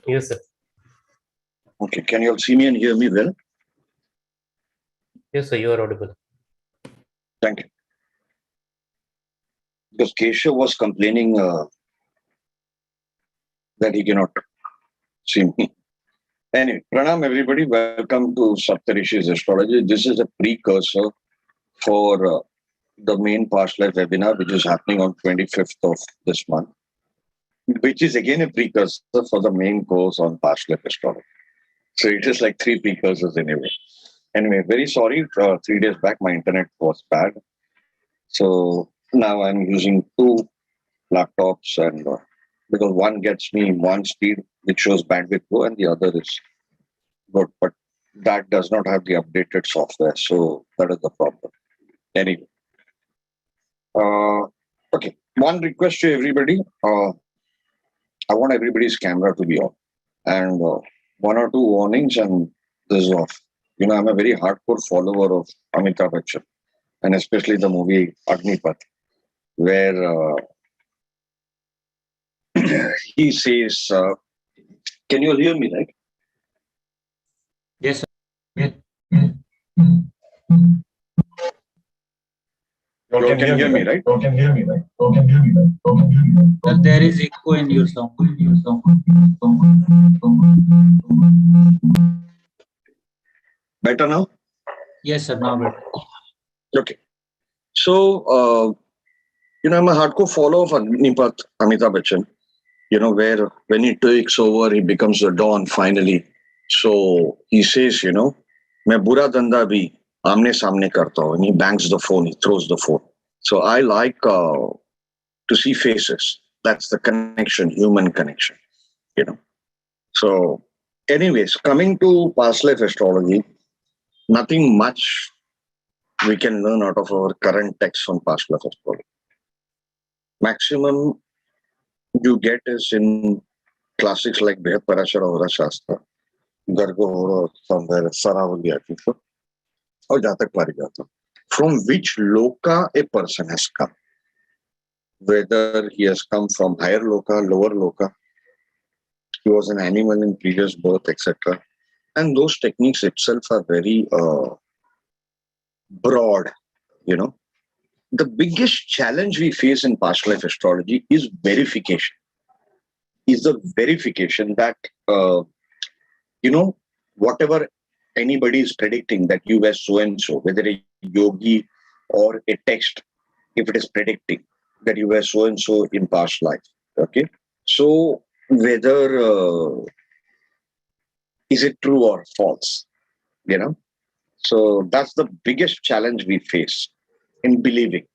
Yes, sir. Okay, can you all see me and hear me well? Yes, sir, you are audible. Thank you. Because Keshav was complaining that he cannot see me. Anyway, Pranam everybody, welcome to Saptarishi's Astrology. This is a precursor for the main past life webinar, which is happening on 25th of this month, which is again a precursor for the main course on past life astrology. So it is like three precursors anyway. Anyway, very sorry, 3 days back my internet was bad. So now I'm using two laptops and because one gets me one speed which shows bandwidth low and the other is good, but that does not have the updated software. So that is the problem. Anyway, okay. One request to everybody. I want everybody's camera to be on, and one or two warnings, and this is off. You know, I'm a very hardcore follower of Amitabh Bachchan, and especially the movie Agnipath, where he says, "Can you hear me, right?" Yes, sir. You all can hear me, right? Sir, there is echo in your sound. Better now? Yes, sir. Now better. Okay. So, you know, I'm a hardcore follower of Agnipath, Amitabh Bachchan, you know, where when he takes over, he becomes the Don finally. So he says, you know, मैं बुरा धंधा भी आमने सामने करता हूँ, and he bangs the phone, he throws the phone. So I like to see faces. That's the connection, human connection, you know. So anyways, coming to past life astrology, nothing much we can learn out of our current text on past life astrology. Maximum you get is in classics like Behat Parashara Hora Shastra, Gargo Hora, somewhere, Saravali, I think so, or Jatak Parijata, from which Loka a person has come. Whether he has come from higher Loka, lower Loka, he was an animal in previous birth, etc. And those techniques itself are very broad, you know. The biggest challenge we face in past life astrology is verification. Is the verification that, you know, whatever anybody is predicting that you were so and so, whether a yogi or a text, if it is predicting that you were so and so in past life, okay? So whether is it true or false, you know? So that's the biggest challenge we face in believing.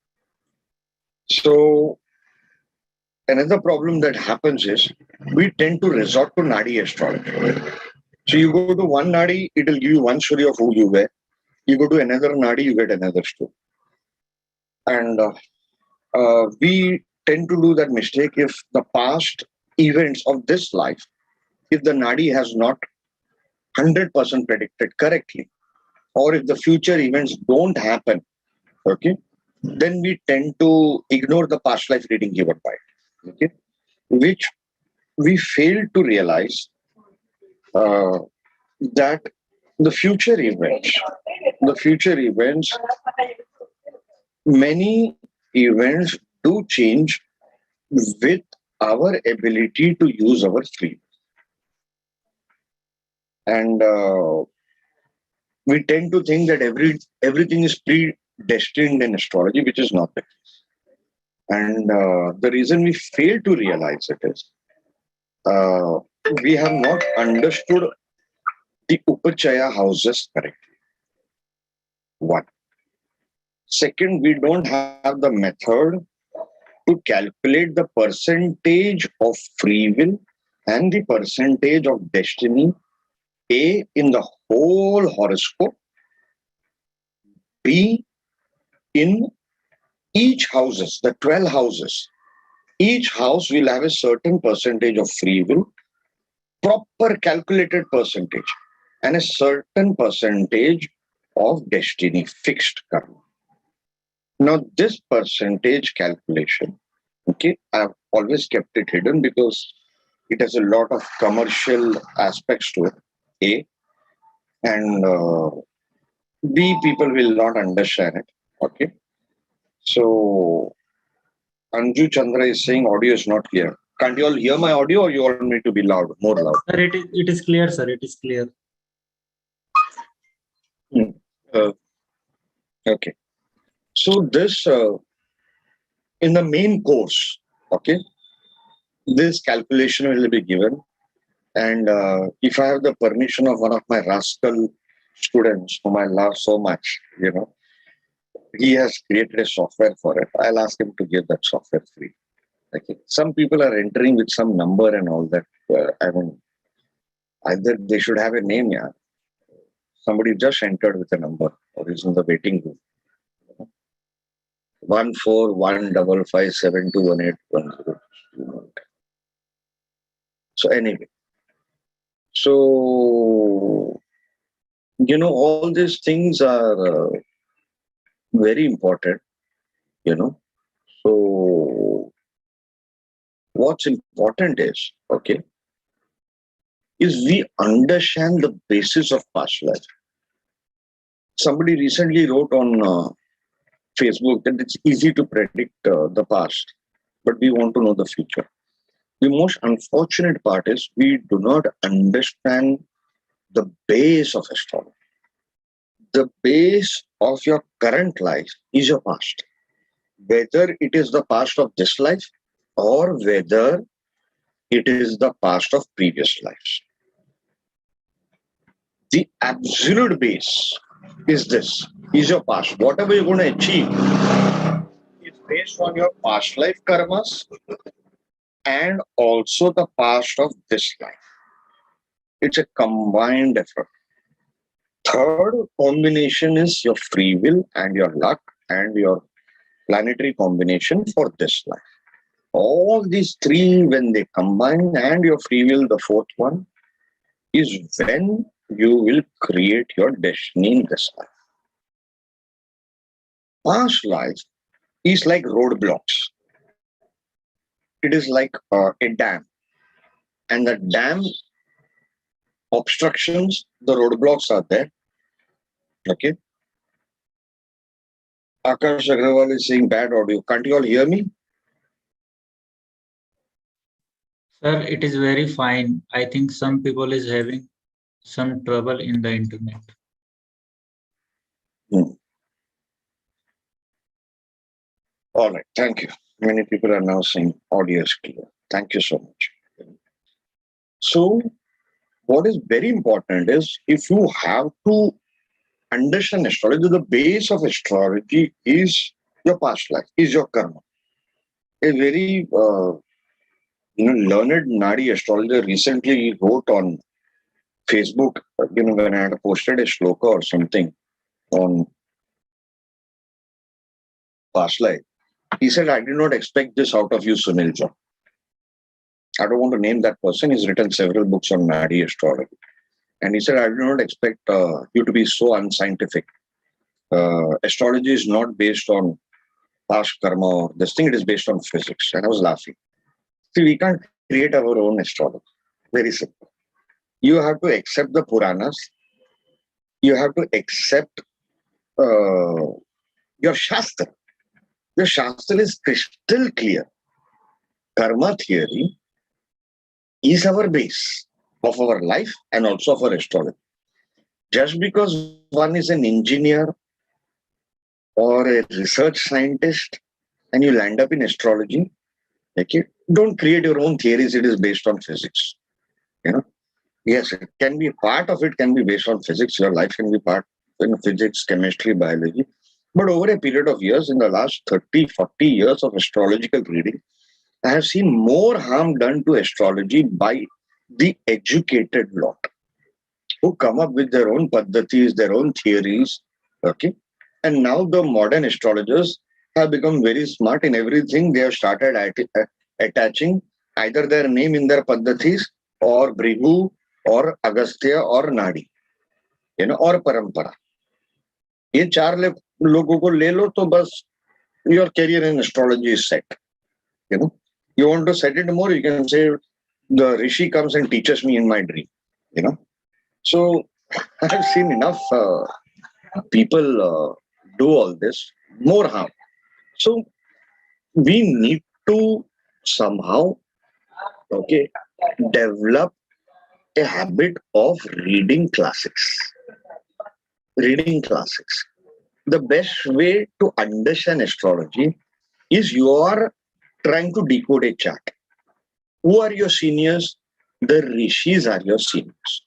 So another problem that happens is we tend to resort to Nadi astrology. So you go to one Nadi, it will give you one story of who you were. You go to another Nadi, you get another story. And we tend to do that mistake if the past events of this life, if the Nadi has not 100% predicted correctly, or if the future events don't happen, okay, then we tend to ignore the past life reading given by it, okay, which we fail to realize that the future events, many events do change with our ability to use our free. And we tend to think that everything is predestined in astrology, which is not the case. And the reason we fail to realize it is we have not understood the Upachaya houses correctly. One. Second, we don't have the method to calculate the percentage of free will and the percentage of destiny, A, in the whole horoscope, B, in each houses, the 12 houses. Each house will have a certain percentage of free will, proper calculated percentage, and a certain percentage of destiny, fixed karma. Now, this percentage calculation, okay, I've always kept it hidden because It has a lot of commercial aspects to it. A and B, people will not understand it. Okay. So Anju Chandra is saying audio is not clear. Can't you all hear my audio, or you want me to be loud, more loud? Sir, it is clear, sir. It is clear. Uh, okay. So this in the main course, okay, this calculation will be given, and if I have the permission of one of my rascal students whom I love so much, he has created a software for it. I'll ask him to give that software free. Okay. Some people are entering with some number and all that. I mean, either they should have a name, yeah. Somebody just entered with a number or is in the waiting room. 1415572181. So anyway, so all these things are very important. So what's important is we understand the basis of past life. Somebody recently wrote on Facebook that it's easy to predict the past, but we want to know the future. The most unfortunate part is we do not understand the base of astrology. The base of your current life is your past. Whether it is the past of this life or whether it is the past of previous lives. The absolute base is this, is your past. Whatever you're going to achieve is based on your past life karmas and also the past of this life. It's a combined effort. Third combination is your free will and your luck and your planetary combination for this life. All these three, when they combine, and your free will, the fourth one, is when you will create your destiny in this life. Past life is like roadblocks. It is like a dam. And the dam obstructions, the roadblocks are there. Okay. Akash Agrawal is saying bad audio. Can't you all hear me? Sir, it is very fine. I think some people is having some trouble in the internet. All right. Thank you. Many people are now saying audio is clear. Thank you so much. So, what is very important is if you have to understand astrology, the base of astrology is your past life, is your karma. A very learned Nadi astrologer recently wrote on Facebook, when I had posted a shloka or something on past life. He said, I did not expect this out of you, Sunil John. I don't want to name that person. He's written several books on Nadi astrology. And he said, I do not expect you to be so unscientific. Astrology is not based on past karma or this thing. It is based on physics. And I was laughing. See, we can't create our own astrology. Very simple. You have to accept the Puranas. You have to accept your Shastra. The Shastra is crystal clear. Karma theory is our base of our life and also of our astrology. Just because one is an engineer or a research scientist and you land up in astrology, okay, don't create your own theories. It is based on physics. Yes, it can be part of it, can be based on physics. Your life can be part in physics, chemistry, biology. But over a period of years, in the last 30, 40 years of astrological reading, I have seen more harm done to astrology by the educated lot who come up with their own paddhatis, their own theories. Okay. And now the modern astrologers have become very smart in everything. They have started attaching either their name in their paddhatis or Brihu or Agastya or Nadi, or Parampara. ये चार लोगों को ले लो तो बस your career in astrology is set. You want to set it more, you can say the Rishi comes and teaches me in my dream, you know. So I've seen enough people do all this, more harm. So we need to somehow, okay, develop a habit of reading classics. Reading classics. The best way to understand astrology is you are trying to decode a chart. Who are your seniors? The rishis are your seniors.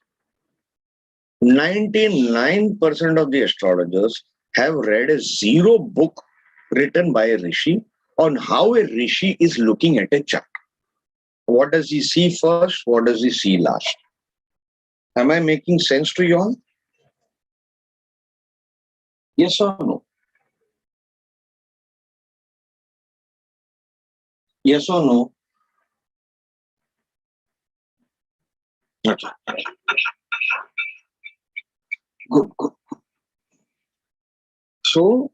99% of the astrologers have read a zero book written by a rishi on how a rishi is looking at a chart. What does he see first? What does he see last? Am I making sense to you all? Yes or no? Yes or no? Okay. Good, good. So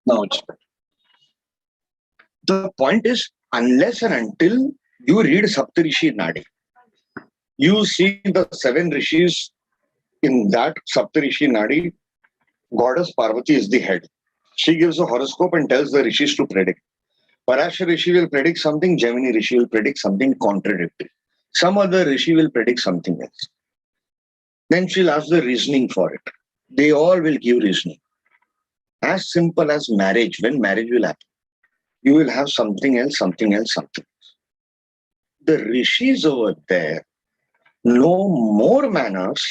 now it's better. The point is, unless and until you read Saptarishi Nadi, you see the seven rishis in that Saptarishi Nadi, goddess Parvati is the head. She gives a horoscope and tells the rishis to predict. Parashar Rishi will predict something, Gemini Rishi will predict something contradictory. Some other Rishi will predict something else. Then she'll ask the reasoning for it. They all will give reasoning. As simple as marriage, when marriage will happen, you will have something else, something else, something. The rishis over there know more manners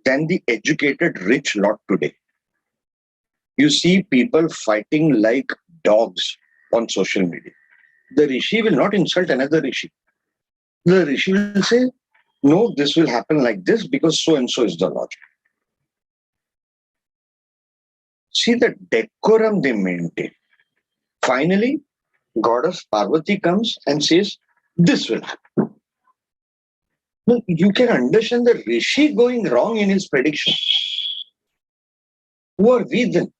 than the educated rich lot today. You see people fighting like dogs on social media. The rishi will not insult another rishi. The rishi will say, no, this will happen like this because so and so is the logic. See the decorum they maintain. Finally, goddess Parvati comes and says, this will happen. No, you can understand the rishi going wrong in his prediction. Who are we then?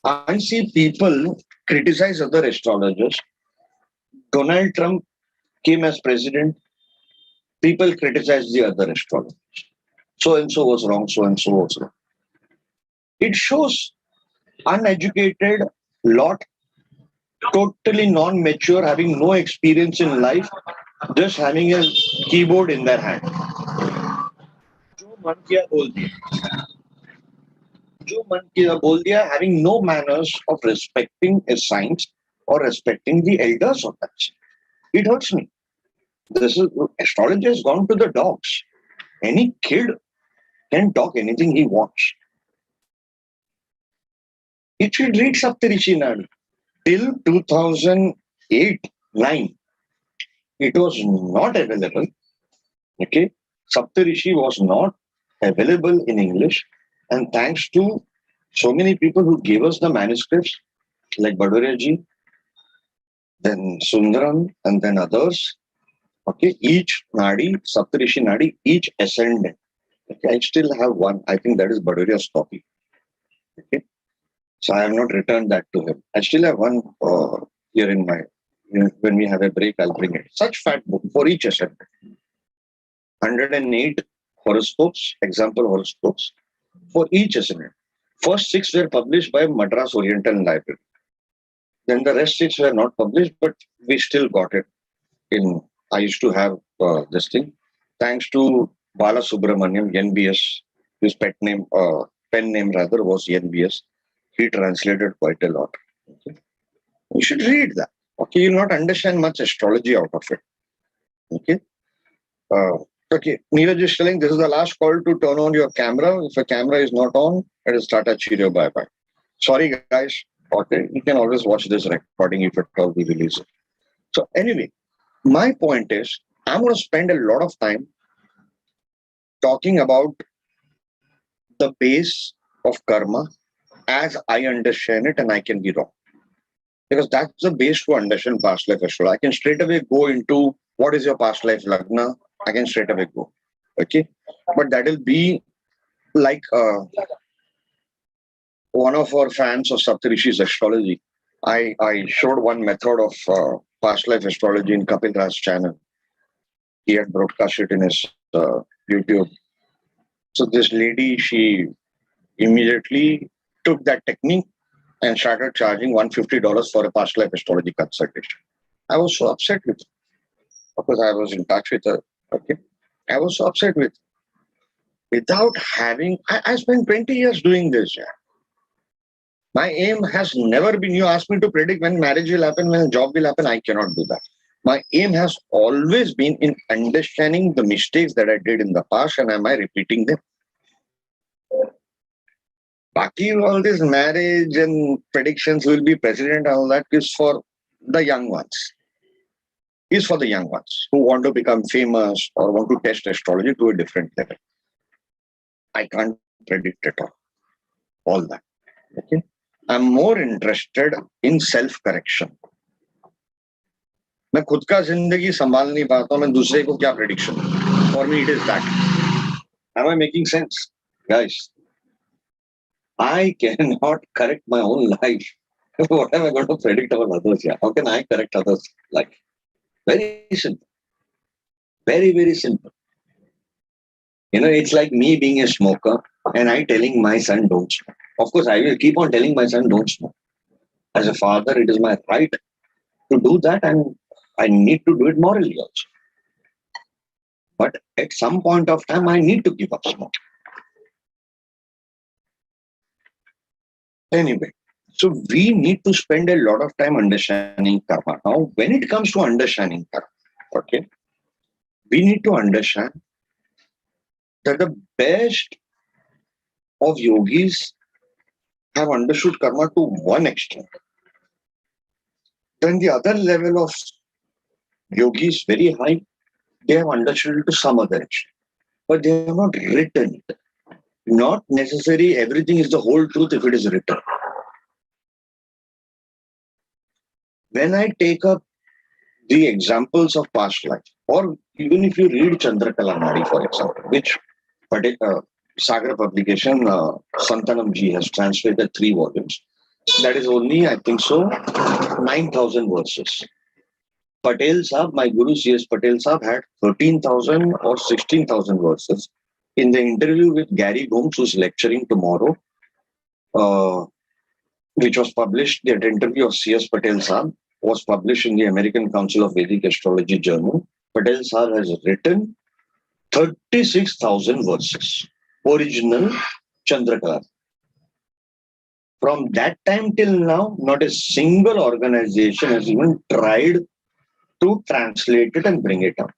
I see people criticize other astrologers. Donald Trump came as president. People criticize the other astrologers. So and so was wrong, so and so was wrong. It shows uneducated lot, totally non-mature, having no experience in life, just having a keyboard in their hand. जो मन किया बोल दिया. जो मन किया बोल दिया, having no manners of respecting a science or respecting the elders of that science. It hurts me. This is astrology has gone to the dogs. Any kid can talk anything he wants. It should read Saptarishi Nadi. Till 2008-9, it was not available. Okay, Saptarishi was not available in English, and thanks to so many people who gave us the manuscripts, like Badoria ji, then Sundaram, and then others. Okay, each Nadi, Saptarishi Nadi, each ascendant. Okay, I still have one. I think that is Badoria's copy. Okay, so I have not returned that to him. I still have one here in my. When we have a break, I'll bring it. Such fat book for each ascendant. 108 horoscopes, example horoscopes for each ascendant. First 6 were published by Madras Oriental Library. Then the rest 6 were not published, but we still got it. I used to have this thing. Thanks to Bala Subramaniam, NBS, his pen name rather was NBS. He translated quite a lot. Okay. You should read that. Okay, you'll not understand much astrology out of it. Okay. Okay, Neeraj is telling this is the last call to turn on your camera. If a camera is not on, it is Tata Cheerio, bye bye. Sorry, guys. Okay, you can always watch this recording if at all we release it. So, anyway, my point is, I'm going to spend a lot of time talking about the base of karma as I understand it, and I can be wrong. Because that's the base to understand past life astrology. I can straight away go into what is your past life lagna. I can straight away go. Okay. But that will be like one of our fans of Saptarishi's astrology I showed one method of past life astrology in Kapil Raj's channel. He had broadcast it in his YouTube. So this lady, she immediately took that technique and started charging $150 for a past life astrology consultation. I was so upset with her because I was in touch with her. Okay. I was so upset with her. Without having, I spent 20 years doing this. Yeah. My aim has never been, you ask me to predict when marriage will happen, when job will happen, I cannot do that. My aim has always been in understanding the mistakes that I did in the past and am I repeating them. Baki, all this marriage and predictions will be president, all that is for the young ones. Is for the young ones who want to become famous or want to test astrology to a different level. I can't predict at all that. Okay. I'm more interested in self-correction. मैं खुद का जिंदगी संभाल नहीं पाता हूं, मैं दूसरे को क्या prediction? For me, it is that. Am I making sense, guys? I cannot correct my own life. What am I going to predict about others? Yeah, how can I correct others' life? Very simple. Very, very simple. You know, it's like me being a smoker and I telling my son don't smoke. Of course, I will keep on telling my son don't smoke. As a father, it is my right to do that and I need to do it morally also. But at some point of time, I need to give up smoking. Anyway, so we need to spend a lot of time understanding karma. Now, when it comes to understanding karma, okay, we need to understand that the best of yogis have understood karma to one extent. Then the other level of yogis, very high, they have understood it to some other extent. But they have not written it. Not necessarily everything is the whole truth if it is written. When I take up the examples of past life, or even if you read Chandrakala Nadi, for example, which Sagar publication, Santanam ji has translated 3 volumes. That is only, I think so, 9,000 verses. Patel Saab, my Guru C.S. Patel Saab had 13,000 or 16,000 verses. In the interview with Gary Gomes, who's lecturing tomorrow, which was published, that interview of C.S. Patel Saab was published in the American Council of Vedic Astrology Journal. Patel Saab has written 36,000 verses, original Chandrakala. From that time till now, not a single organization has even tried to translate it and bring it up.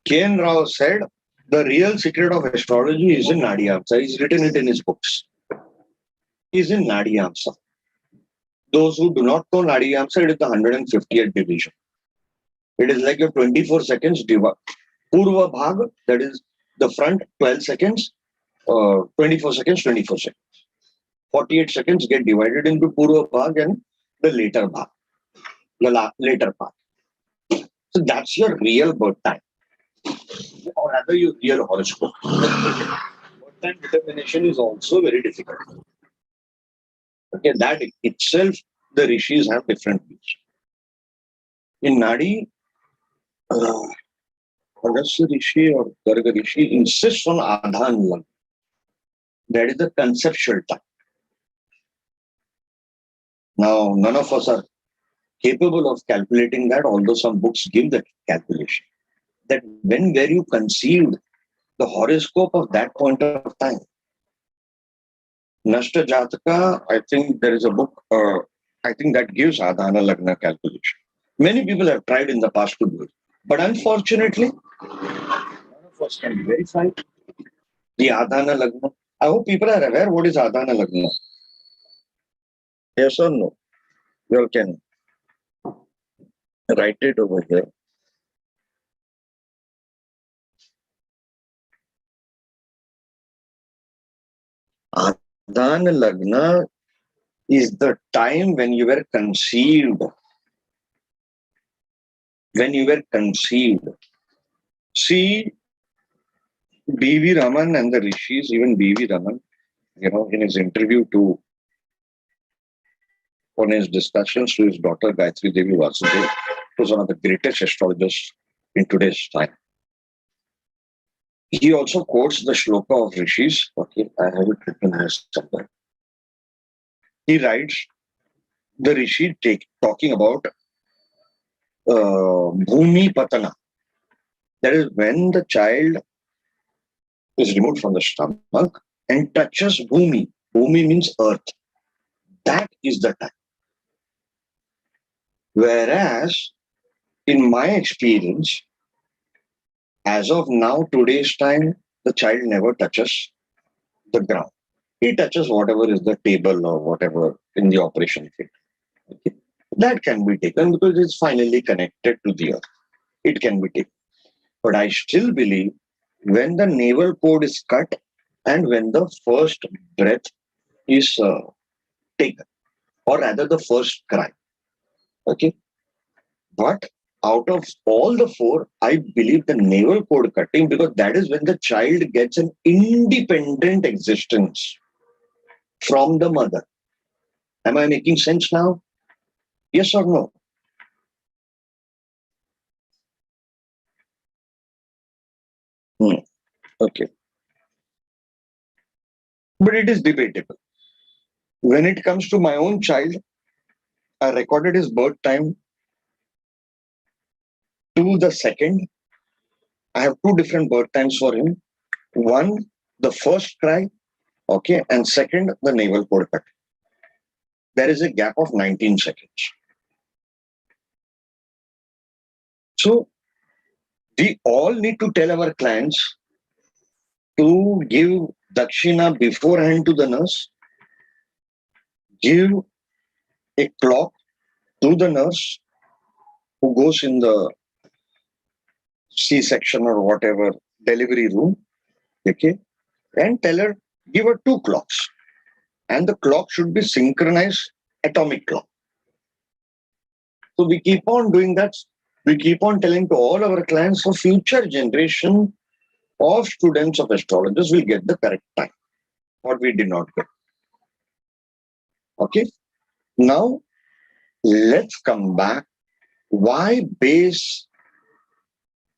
K.N. Rao said, the real secret of astrology is in Nadi Amsa. He's written it in his books. Is in Nadi Amsa. Those who do not know Nadi Amsa, it is the 150th division. It is like your 24 seconds diva. Purva Bhag, that is the front 12 seconds, 24 seconds, 24 seconds. 48 seconds get divided into Purva Bhag and the later Bhag, the later part. So that's your real birth time. Or rather your real horoscope. Birth time determination is also very difficult. Okay, that itself, the rishis have different views. In Nadi, Agastya Rishi or Garga Rishi insists on Adhan Lag. That is the conceptual time. Now, none of us are capable of calculating that, although some books give that calculation. That when were you conceived, the horoscope of that point of time. Nashta Jataka, I think there is a book, I think that gives Adhana Lagna calculation. Many people have tried in the past to do it. But unfortunately, none of us can verify the Adhana Lagna. I hope people are aware what is Adhana Lagna. Yes or no? You all can write it over here. Adhana Lagna is the time when you were conceived. When you were conceived. See, B.V. Raman and the rishis, even B.V. Raman, in his interview to on his discussions to his daughter Gayatri Devi Vasudev, who was one of the greatest astrologers in today's time. He also quotes the shloka of rishis. Okay, I have it written here somewhere. He writes the rishi talking about bhumi patana. That is when the child is removed from the stomach and touches bhumi. Bhumi means earth. That is the time. Whereas, in my experience, as of now, today's time, the child never touches the ground. He touches whatever is the table or whatever in the operation theatre. Okay. That can be taken because it's finally connected to the earth. It can be taken. But I still believe when the navel cord is cut and when the first breath is taken, or rather the first cry. Okay. But out of all the four, I believe the navel cord cutting because that is when the child gets an independent existence from the mother. Am I making sense now? Yes or no? Okay. But it is debatable. When it comes to my own child, I recorded his birth time to the second. I have two different birth times for him. One, the first cry, okay, and second, the navel cord cut. There is a gap of 19 seconds. So we all need to tell our clients to give dakshina beforehand to the nurse, give a clock to the nurse who goes in the C-section or whatever delivery room, okay, and tell her, give her two clocks. And the clock should be synchronized atomic clock. So we keep on doing that. We keep on telling to all our clients for future generation of students of astrologers will get the correct time. What we did not get. Okay. Now, let's come back. Why base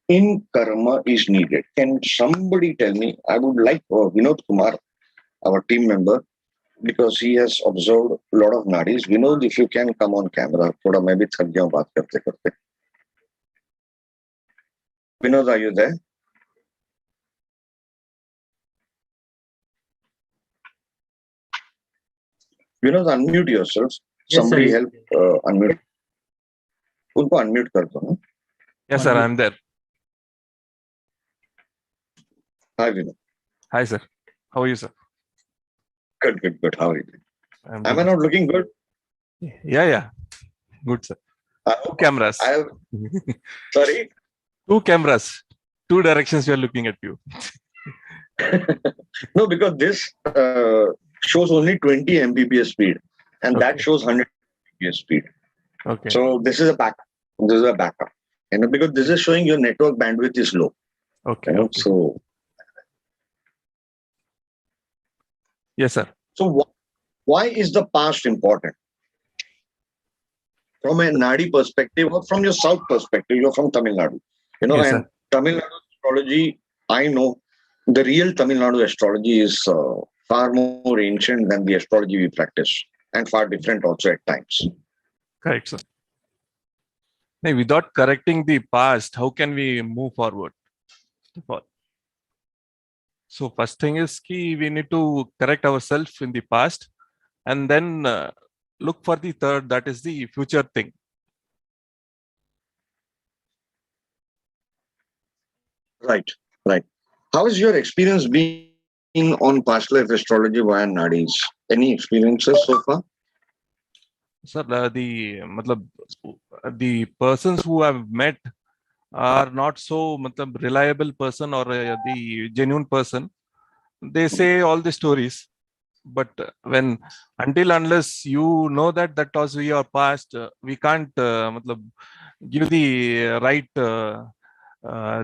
in karma is needed? Can somebody tell me? I would like Vinod Kumar, our team member, because he has observed a lot of nadis. Vinod, if you can come on camera, thoda main bhi thak gaya hu baat karte karte. Vinod, are you there? Vinod, unmute yourself. Yes, Somebody sir. help unmute. उनको unmute कर दो ना. Yes, sir, I'm there. Hi, Vinod. Hi, sir. How are you, sir? Good, good, good. How are you doing? I'm Am I good. not looking good? Yeah. Good, sir. Two cameras. Sorry? Two cameras. Two directions you are looking at you. No, because this shows only 20 Mbps speed and that Okay. shows 100 Mbps speed. Okay. So this is a backup. This is a backup. Because this is showing your network bandwidth is low. Okay. Okay. So Yes, sir. So why is the past important? From a Nadi perspective or from your South perspective, you're from Tamil Nadu. Yes, and sir. Tamil Nadu astrology, I know the real Tamil Nadu astrology is far more ancient than the astrology we practice and far different also at times. Correct, sir. Now, without correcting the past, how can we move forward? So first thing is we need to correct ourselves in the past and then look for the third, that is the future thing. Right. How is your experience being on past life astrology via Nadis? Any experiences so far? Sir, the persons who have met are not so reliable person or the genuine person. They say all the stories, but until unless you know that was your past, we can't give the right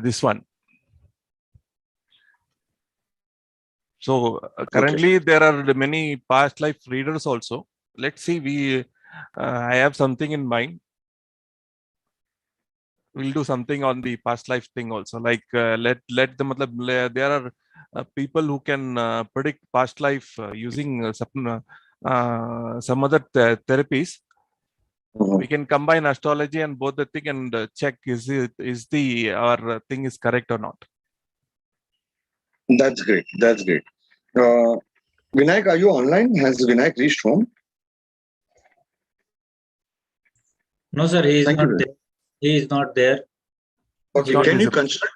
this one. So currently there are many past life readers also. Let's see, we I have something in mind. We'll do something on the past life thing also. Like let the matlab, there are people who can predict past life using some other therapies. We can combine astrology and both the thing and check is the our thing is correct or not. That's great. That's great. Vinayak, are you online? Has Vinayak reached home? No, sir, he is Thank not you. there. He is not there. Okay. Not Can you visible. construct,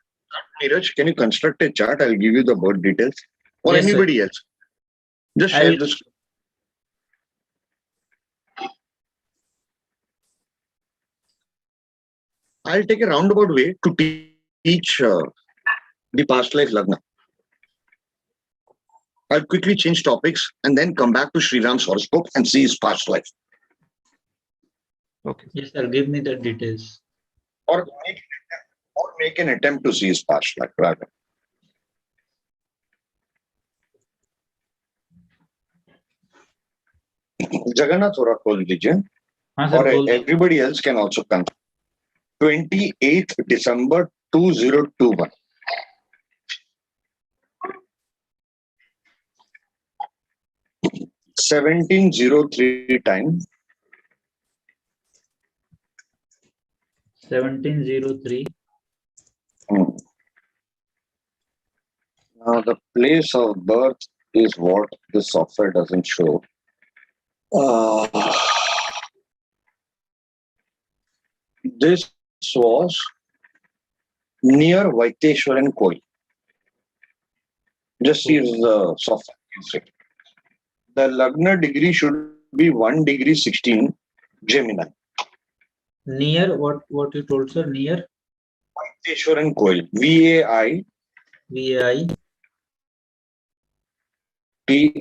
Neeraj, can you construct a chart? I'll give you the birth details. Or Yes, sir. anybody else. Just I share will. this. I'll take a roundabout way to teach the past life Lagna. I'll quickly change topics and then come back to Sriram's horoscope and see his past life. Okay. Yes, sir. Give me the details. Or make an attempt to see his past life rather. Jagannath थोड़ा खोल दीजिए. हाँ sir Or बोल दो. everybody else can also come. 28th December 2021. (1703) time. 1703. Now the place of birth is what the software doesn't show. This was near Vaiteshwaran Koi. Just see the software. The Lagna degree should be 1 degree 16 Gemini. Near what you told, sir? Near Vaiteshwaran Koi. VAI VAI THE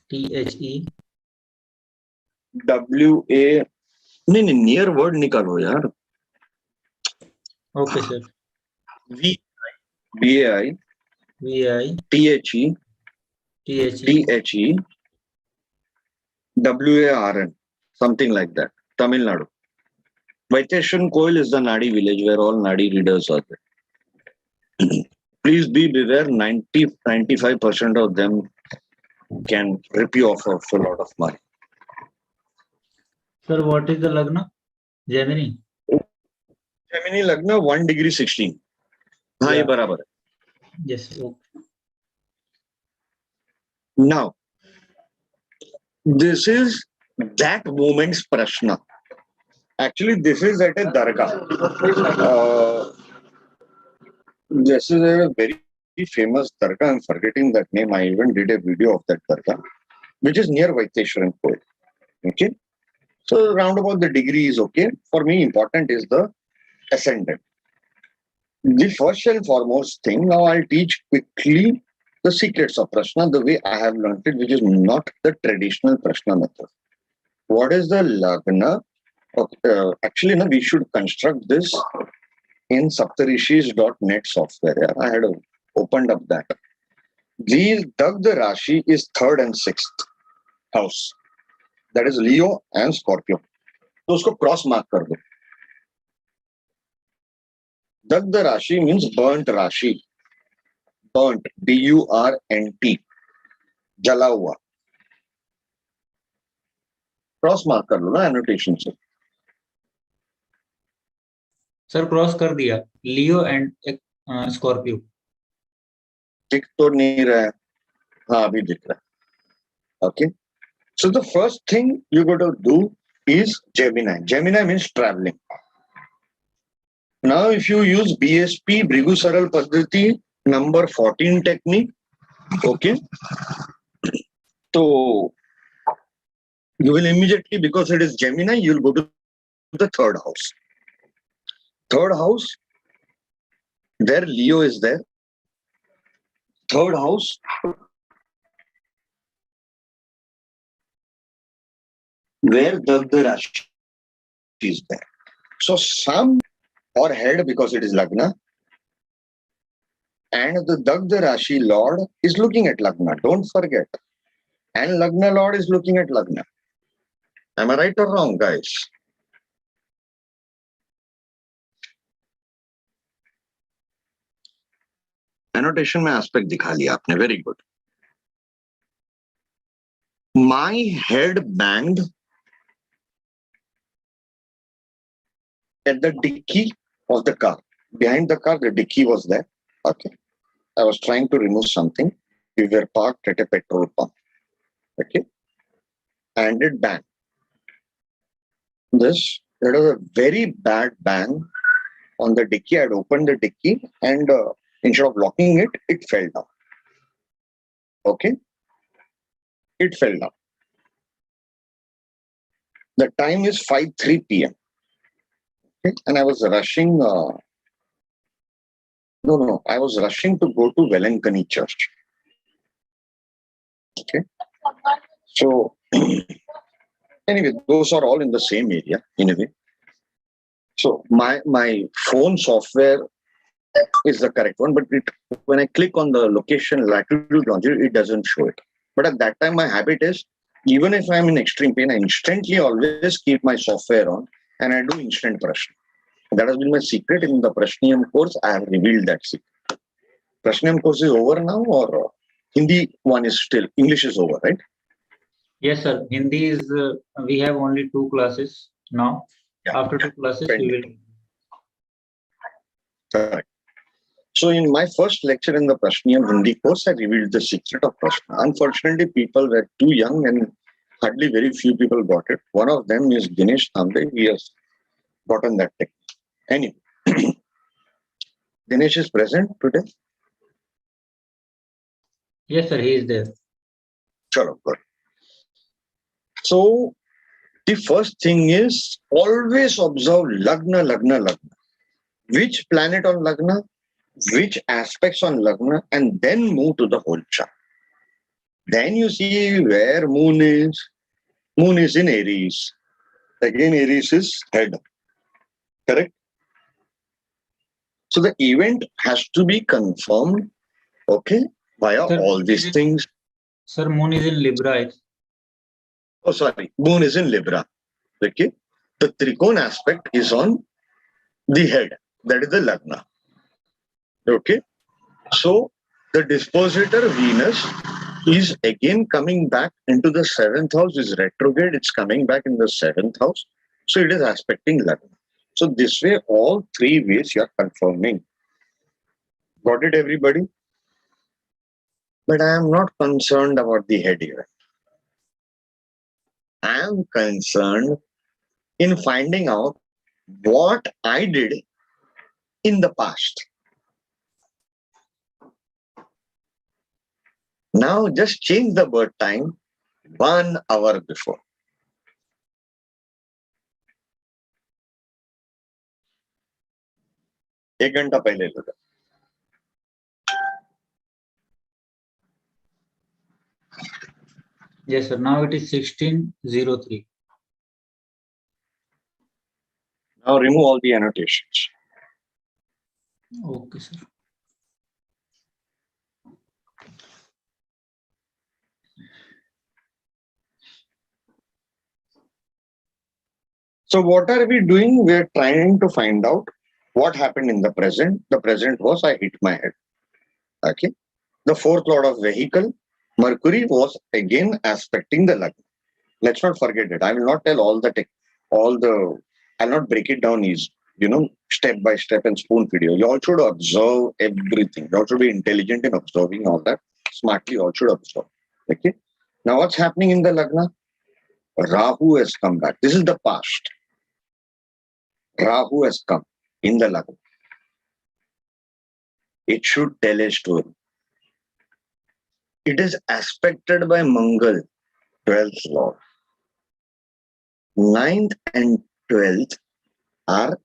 THE WA. नहीं near word निकालो यार. Okay, sir. VAI VAI THE WARN, something like that. Tamil Nadu. Vaiteshwaran Koil is the Nadi village where all Nadi readers are there. Please be beware, 95% of them can rip you off of a lot of money. Sir, what is the Lagna? Gemini. Gemini Lagna 1 degree 16. हाँ ये बराबर है. Yes. Okay. Now, this is that moment's prashna. Actually, this is at a dargah. This is a very famous dargah. I'm forgetting that name. I even did a video of that dargah, which is near Vaiteshwaran Koil. Okay. So, round about the degree is okay. For me, important is the ascendant. The first and foremost thing, now I'll teach quickly the secrets of Prashna, the way I have learned it, which is not the traditional Prashna method. What is the Lagna? Okay, actually, no, we should construct this in saptarishis.net software. Yeah? I had opened up that. The Dagda Rashi is 3rd and 6th house. That is Leo and Scorpio. So usko cross mark kar do. Dagda Rashi means burnt Rashi. Burnt, BURNT. Jala hua. Cross mark kar लो ना annotation से. Sir, cross कर दिया. Leo and Scorpio. दिख तो नहीं रहा है. हाँ अभी दिख रहा है. Okay. So the first thing you got to do is Gemini. Gemini means traveling. Now, if you use BSP Bhrigu Saral Paddhati number 14 technique, okay, so you will immediately, because it is Gemini, you'll go to the 3rd house. 3rd house, there Leo is there. 3rd house, where Dagda Rashi is there. So some or head, because it is Lagna, and the Dagda Rashi Lord is looking at Lagna. Don't forget. And Lagna Lord is looking at Lagna. Am I right or wrong, guys? Annotation में aspect दिखा लिया आपने. Very good. My head banged at the dicky of the car. Behind the car, the dicky was there. Okay. I was trying to remove something. We were parked at a petrol pump. Okay. And it banged. There was a very bad bang on the dicky. I had opened the dicky and instead of locking it, it fell down. Okay. It fell down. The time is 5:03 p.m. Okay. And I was rushing. I was rushing to go to Velankani Church. Okay. So, anyway, those are all in the same area, in a way. So, my phone software is the correct one, but when I click on the location, latitude, longitude, it doesn't show it. But at that time, my habit is, even if I'm in extreme pain, I instantly always keep my software on and I do instant prashna. That has been my secret in the Prashniyam course. I have revealed that secret. Prashniyam course is over now, or Hindi one is still, English is over, right? Yes, sir. Hindi is, we have only 2 classes now. Yeah. After 2 classes, we will. Correct. So in my first lecture in the Prashniyam Hindi course, I revealed the secret of Prashna. Unfortunately, people were too young and hardly very few people got it. One of them is Dinesh Thambe. He has gotten that technique. Anyway, Dinesh is present today. Yes, sir. He is there. Sure, good. So the first thing is always observe Lagna, Lagna, Lagna. Which planet on Lagna, which aspects on Lagna, and then move to the whole chart. Then you see where Moon is. Moon is in Aries. Again, Aries is head. Correct? So the event has to be confirmed, okay, via Sir, all these things. Sir, Moon is in Libra. Oh, sorry. Moon is in Libra. Okay. The Trikona aspect is on the head. That is the Lagna. Okay. So the dispositor Venus is again coming back into the 7th house, is retrograde, it's coming back in the 7th house. So it is aspecting Lagna. So this way, all 3 ways you are confirming. Got it, everybody? But I am not concerned about the head event. I am concerned in finding out what I did in the past. Now just change the birth time 1 hour before. एक घंटा पहले लगा. Yes, sir. Now it is 16:03. Now remove all the annotations. Okay, sir. So what are we doing? We are trying to find out what happened in the present. The present was I hit my head. Okay. The 4th lord of vehicle, Mercury, was again aspecting the Lagna. Let's not forget it. I will not tell I'll not break it down easy, step by step and spoon feed you. You all should observe everything. You all should be intelligent in observing all that. Smartly, you all should observe. Okay. Now what's happening in the Lagna? Rahu has come back. This is the past. Rahu has come in the Lagna. It should tell a story. It is aspected by Mangal, 12th lord. 9th and 12th are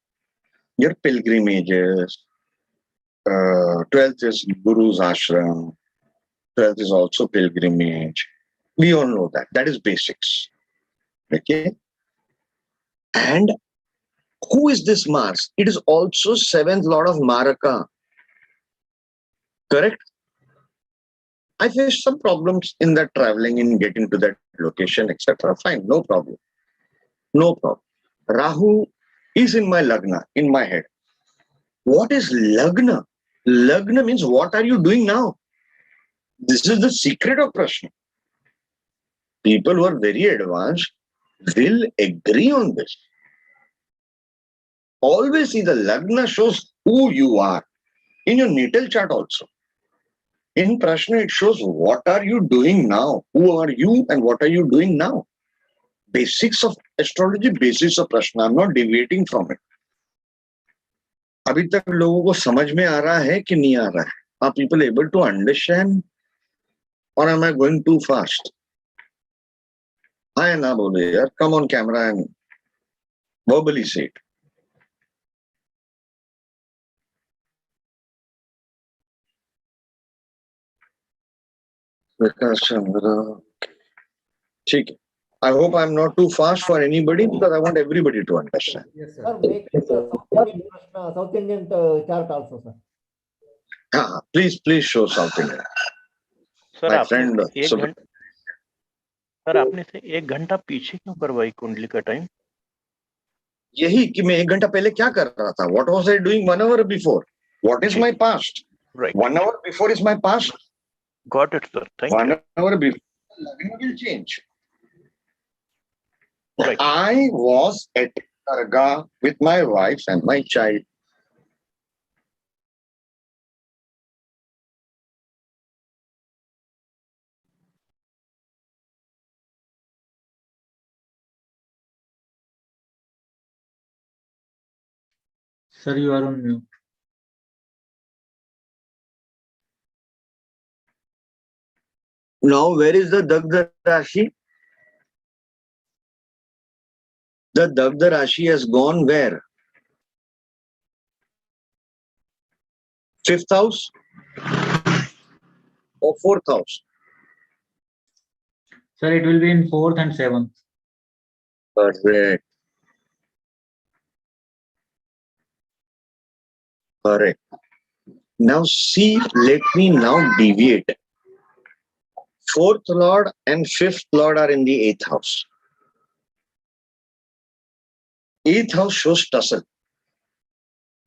your pilgrimages. 12th is Guru's ashram. 12th is also pilgrimage. We all know that. That is basics. Okay. And who is this Mars? It is also 7th lord of Maraka. Correct? I faced some problems in that traveling, in getting to that location, etc. Fine, no problem. No problem. Rahu is in my Lagna, in my head. What is Lagna? Lagna means what are you doing now? This is the secret of Prashna. People who are very advanced will agree on this. Always see the Lagna shows who you are. In your natal chart also. In Prashna, it shows what are you doing now? Who are you and what are you doing now? Basics of astrology, basics of Prashna. I'm not deviating from it. अभी तक लोगों को समझ में आ रहा है कि नहीं आ रहा है? Are people able to understand? Or am I going too fast? हाँ ना बोलो यार. Come on camera and verbally say it. ठीक है. I hope I'm not too fast for anybody because I want everybody to understand. Yes, sir. Sir, make it South Indian chart also, sir. Please show something. Sir My आपने friend, से एक घंटा sir आपने से 1 घंटा पीछे क्यों करवाई कुंडली का टाइम? यही कि मैं 1 घंटा पहले क्या कर रहा था? What was I doing 1 hour before? What is my past? Right. 1 hour before is my past. Got it, sir. Thank 1 you. hour before, Lagna will change. Right. I was at Dargah with my wife and my child. Sir, you are on mute. Now, where is the Dagda Rashi? The Dagda Rashi has gone where? 5th house or 4th house? Sir, it will be in 4th and 7th. Correct. Correct. Now see, let me now deviate. 4th Lord and 5th Lord are in the 8th house. 8th house shows tussle.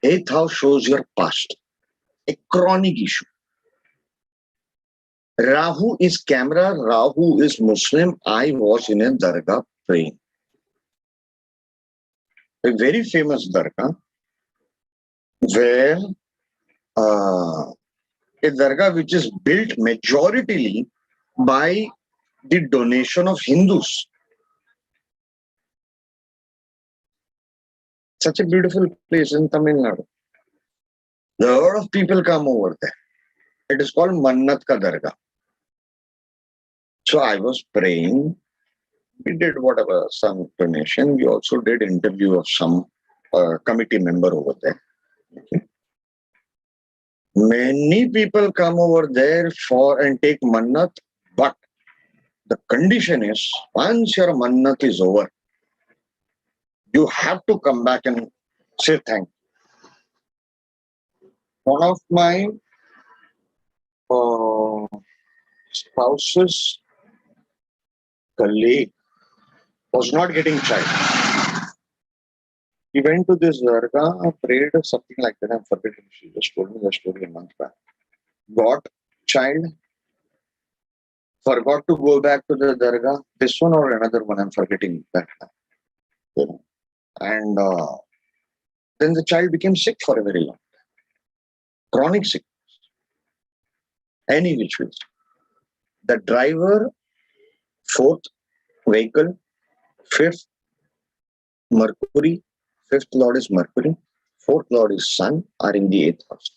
8th house shows your past. A chronic issue. Rahu is camera, Rahu is Muslim. I was in a dargah praying. A very famous dargah where a dargah which is built majoritarily by the donation of Hindus. Such a beautiful place in Tamil Nadu. A lot of people come over there. It is called Mannat Ka Dargah. So I was praying. We did whatever, some donation. We also did interview of some committee member over there. Okay. Many people come over there for and take mannat, but the condition is once your mannat is over, you have to come back and say thank you. One of my spouse's colleague was not getting child. He went to this dargah, prayed or something like that. I'm forgetting. She just told me the story a month back. Got child, forgot to go back to the dargah. This one or another one, I'm forgetting that. You know. And then the child became sick for a very long time. Chronic sickness. Any which ways. The driver, 4th vehicle, 5th Mercury, 5th Lord is Mercury, 4th Lord is Sun, are in the 8th house.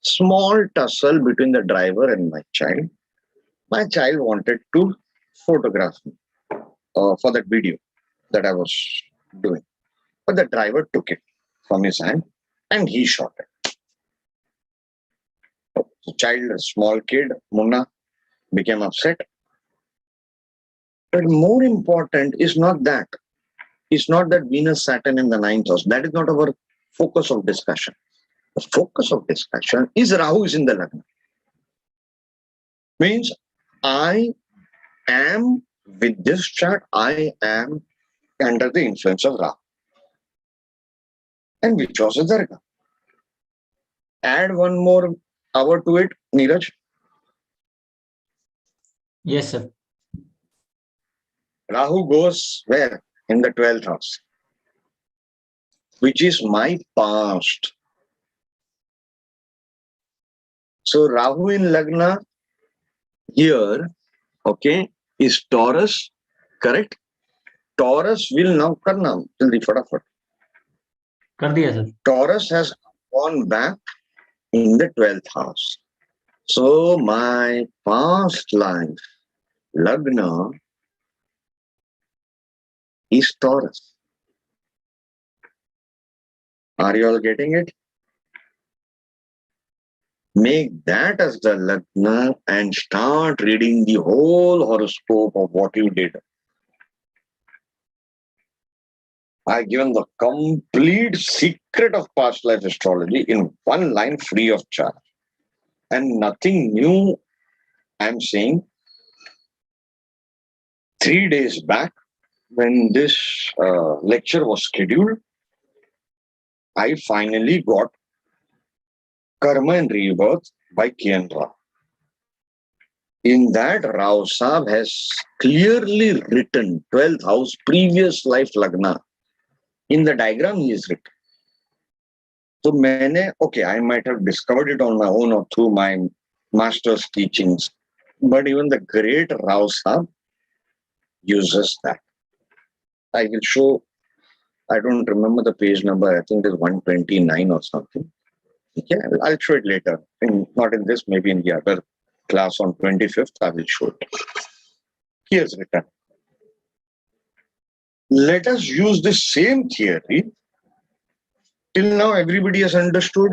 Small tussle between the driver and my child. My child wanted to photograph me for that video that I was doing. But the driver took it from his hand and he shot it. The child, a small kid, Munna, became upset. But more important is not that. It's not that Venus, Saturn in the 9th house. That is not our focus of discussion. The focus of discussion is Rahu is in the Lagna. Means I am, with this chart, I am under the influence of Rahu. And which was a Darga. Add one more hour to it, Neeraj. Yes, sir. Rahu goes where? In the 12th house, which is my past. So Rahu in Lagna here, okay, is Taurus, correct? Taurus will now karna jaldi fatafat. कर दिया sir. Taurus has gone back in the 12th house. So my past life, Lagna, is Taurus. Are you all getting it? Make that as the Lagna and start reading the whole horoscope of what you did. I've given the complete secret of past life astrology in one line free of charge. And nothing new I'm saying. 3 days back, when this lecture was scheduled, I finally got Karma and Rebirth by K.N. Rao. In that, Rao Saab has clearly written 12th house, previous life Lagna. In the diagram, he is written. So, I might have discovered it on my own or through my master's teachings. But even the great Rao Saab uses that. I will show, I don't remember the page number, I think it is 129 or something. Okay, I'll show it later. Not in this, maybe in the other class on 25th, I will show it. Here's written. Let us use the same theory. Till now, everybody has understood?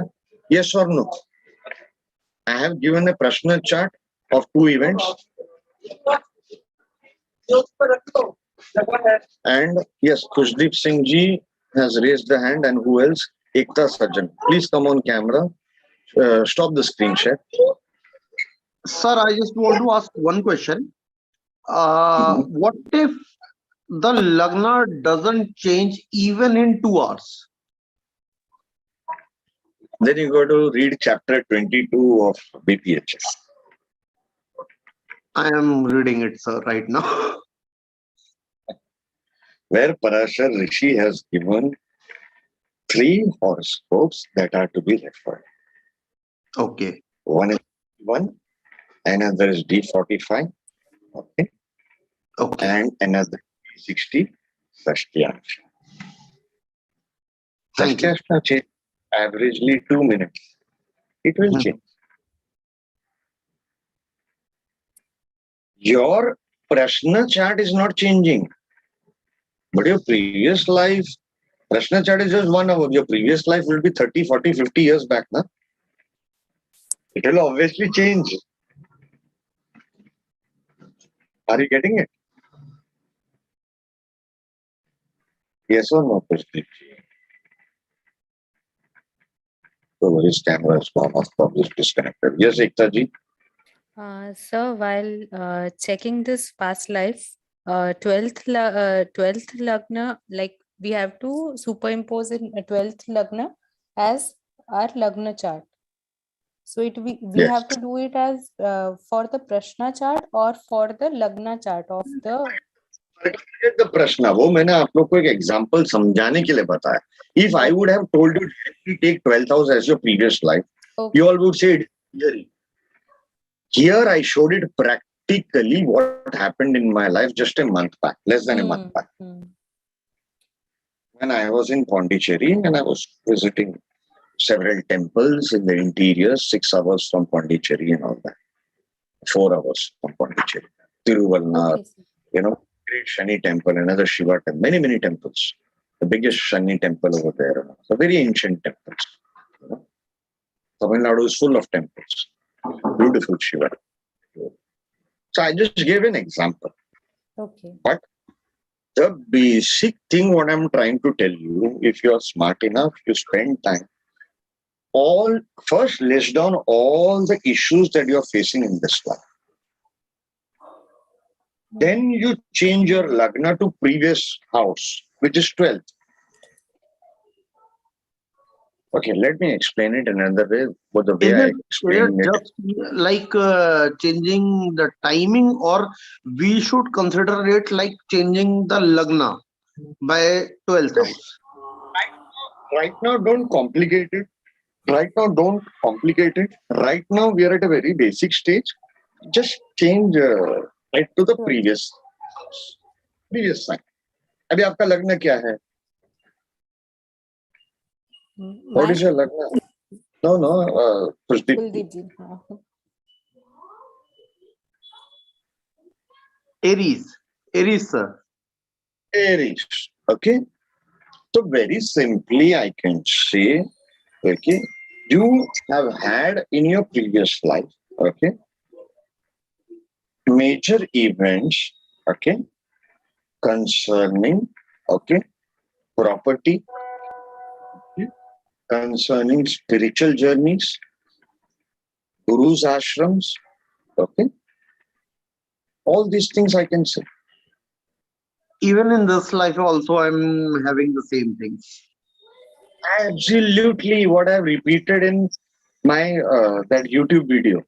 Yes or no? I have given a Prashna chart of 2 events. And yes, Kushdeep Singh ji has raised the hand, and who else? Ekta Sajjan. Please come on camera. Stop the screen share. Sir, I just want to ask one question. What if the Lagna doesn't change even in 2 hours? Then you go to read chapter 22 of BPHS. I am reading it, sir, right now. Where Parashar Rishi has given 3 horoscopes that are to be referred. Okay. One is 1, another is D45, okay, and another 60 Sashtyansha. Sashtyansha change averagely 2 minutes. It will change. Your Prashna chart is not changing. But your previous life, Prashna chart is just 1 hour. Your previous life will be 30, 40, 50 years back. Na? It will obviously change. Are you getting it? Yes or no, Prashdeep? So his camera is gone off, probably disconnected. Yes, Ekta ji? Sir, while checking this past life, 12th Lagna, like we have to superimpose in 12th Lagna as our Lagna chart. So we Yes. have to do it as for the Prashna chart or for the Lagna chart of the. Forget the Prashna. वो मैंने आप लोग को एक example समझाने के लिए बताया. If I would have told you to take 12th house as your previous life, you all would say it theory. Here I showed it practically what happened in my life just a month back, less than a month back. When I was in Pondicherry and I was visiting several temples in the interior, 6 hours from Pondicherry and all that. 4 hours from Pondicherry. Tiruvalnar, great Shani temple, another Shiva temple, many temples. The biggest Shani temple over there. So very ancient temples. Tamil Nadu is full of temples. Beautiful Shiva. So I just gave an example. Okay. But the basic thing what I'm trying to tell you, if you're smart enough, you spend time. First list down all the issues that you're facing in this life. Then you change your lagna to previous house, which is 12th. Okay, let me explain it another way. But the way I Is it explained it, just like changing the timing, or we should consider it like changing the lagna by 12th house? right now, don't complicate it. Right now, don't complicate it. Right now, we are at a very basic stage. Just change it to the previous sign. अभी आपका लग्न क्या है? What is your lagna? No, Pushdeep. Kuldeep ji, हाँ. Aries, sir. Aries. Okay. So very simply, I can say, okay, you have had in your previous life, okay, major events, okay, concerning, okay, property, okay, concerning spiritual journeys, gurus ashrams, okay, all these things I can say. Even in this life also, I'm having the same things. Absolutely, what I've repeated in my that YouTube video,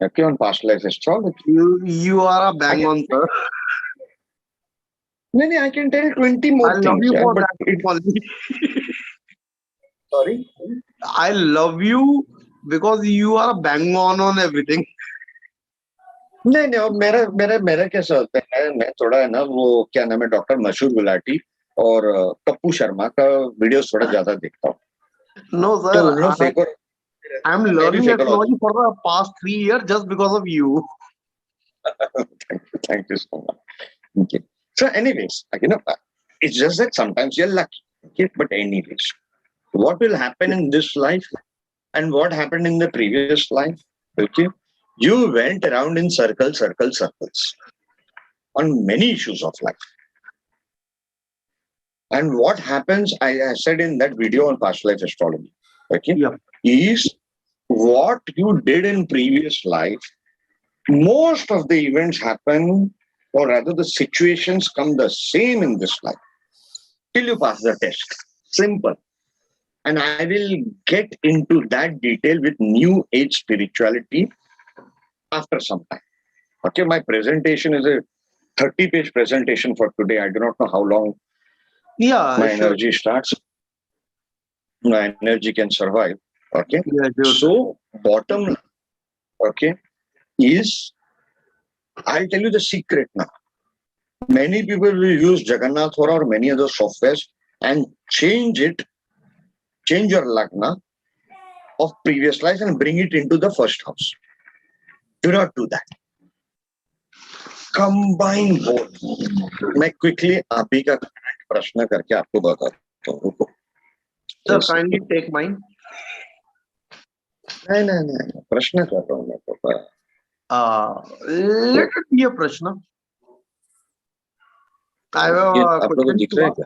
okay, on past life astrology. You are a bang on, sir. No, I can tell 20 more I things. love you yeah, for but that only. Sorry? I love you because you are a bang on everything. नहीं और मेरा कैसा होता है, मैं थोड़ा है ना वो क्या नाम है डॉक्टर मशहूर गुलाटी और पप्पू शर्मा का वीडियो थोड़ा ज्यादा देखता हूँ. No, तो sir. उन लोग फेक और I'm मैं भी learning फेक और astrology for the past 3 years just because of you. Thank you so much. Okay. So anyways, it's just that sometimes you're lucky. Okay? But anyways, what will happen in this life and what happened in the previous life? Okay. You went around in circles on many issues of life. And what happens, I said in that video on past life astrology, okay, Yeah. is what you did in previous life, most of the events happen, or rather the situations come the same in this life till you pass the test. Simple. And I will get into that detail with new age spirituality after some time. Okay, my presentation is a 30-page presentation for today. I do not know how long Yeah, my sure. energy starts. My energy can survive. Okay. Yeah, sure. So bottom line, okay, is I'll tell you the secret now. Many people will use Jagannath Hora or many other softwares and change your lagna of previous life and bring it into the first house. Do not do that. Combine both. मैं quickly अभी का प्रश्न करके आपको बताता हूँ. Sir, kindly take mine. नहीं प्रश्न कर रहा हूँ मैं तो. Let it be a prashna. I have ये a आप लोगों को question दिख to रहा है ask.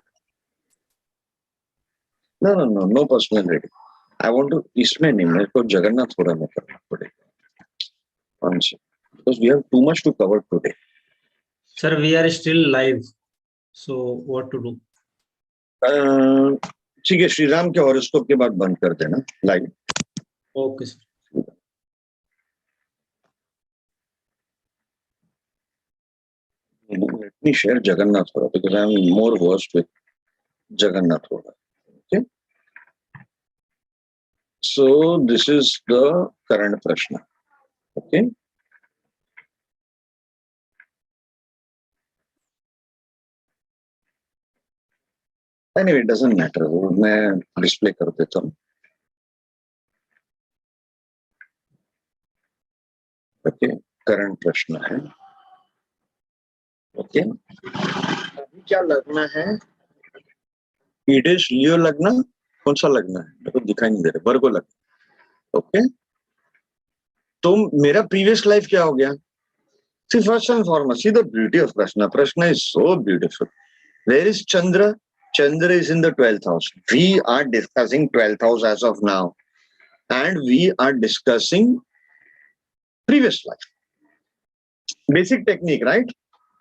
क्या? No personal reading. I want to इसमें नहीं, मेरे को जगन्नाथ थोड़ा में करना पड़ेगा. Because we have too much to cover today. Sir, we are still live. So what to do? ठीक है, श्री राम के हॉरोस्कोप के बाद बंद कर देना live. Okay, sir. Let me share Jagannath Hora because I am more versed with Jagannath Hora. Okay. So this is the current prashna. Okay. Anyway, it doesn't matter. मैं display कर देता हूँ. Okay. Current prashna है. Okay. अभी क्या लगना है? It is Leo लगना. कौन सा लगना है? मेरे को दिखाई नहीं दे रहा. वर्गो लगना. Okay. तो मेरा previous life क्या हो गया? See, first and foremost, see the beauty of Prashna. Prashna is so beautiful. Where is Chandra? Chandra is in the 12th house. We are discussing 12th house as of now. And we are discussing previous life. Basic technique, right?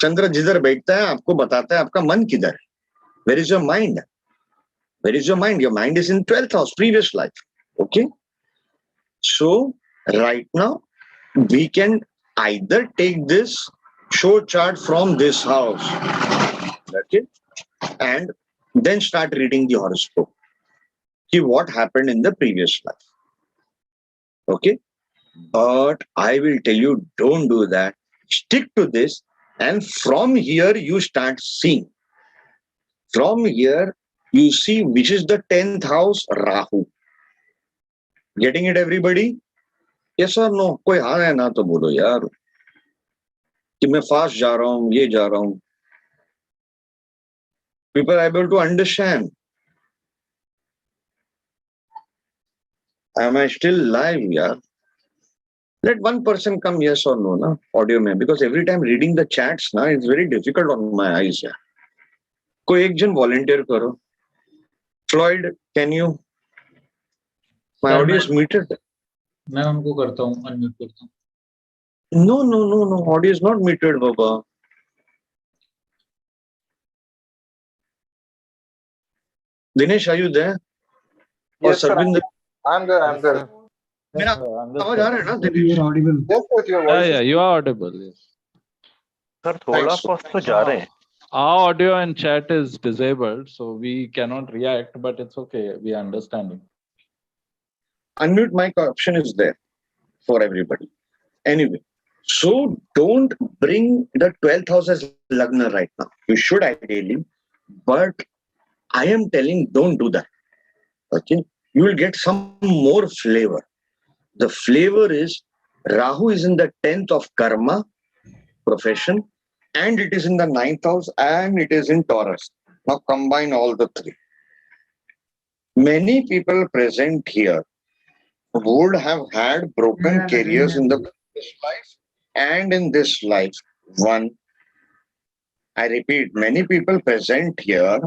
चंद्र जिधर बैठता है आपको बताता है आपका मन किधर है. Where is your mind? Where is your mind? Your mind is in 12th house, previous life. Okay. So right now we can either take this show chart from this house, okay, and then start reading the horoscope. See what happened in the previous life. Okay. But I will tell you, don't do that. Stick to this. And from here, you start seeing. From here, you see which is the 10th house, Rahu. Getting it, everybody? Yes or no? कोई हाँ है ना तो बोलो यार कि मैं fast जा रहा हूँ, ये जा रहा हूँ. People are able to understand. Am I still live, yeah? Let one person come, yes or no, na? Audio mein. Because every time reading the chats, na, it's very difficult on my eyes, yeah. कोई एक जन volunteer करो. Floyd, can you? My Sir, audio is muted. मैं उनको करता हूँ, unmute करता हूँ. No. Audio is not muted, Baba. Dinesh, are you there? Or Yes, sir. Sarvinder? I'm there. I'm there. मेरा आवाज आ रहा है ना Dinesh? Yes, yes, your voice. Yeah, you are audible. Yes. Sir थोड़ा Thanks. कॉस्ट तो जा रहे हैं. Our audio and chat is disabled, so we cannot react, but it's okay. We are understanding. Unmute mic option is there for everybody. Anyway, so don't bring the 12th house as Lagna right now. You should ideally, but I am telling don't do that. Okay, you will get some more flavor. The flavor is Rahu is in the 10th of karma, profession, and it is in the 9th house, and it is in Taurus. Now combine all the three. Many people present here would have had broken careers in the previous life and in this life. One, I repeat, many people present here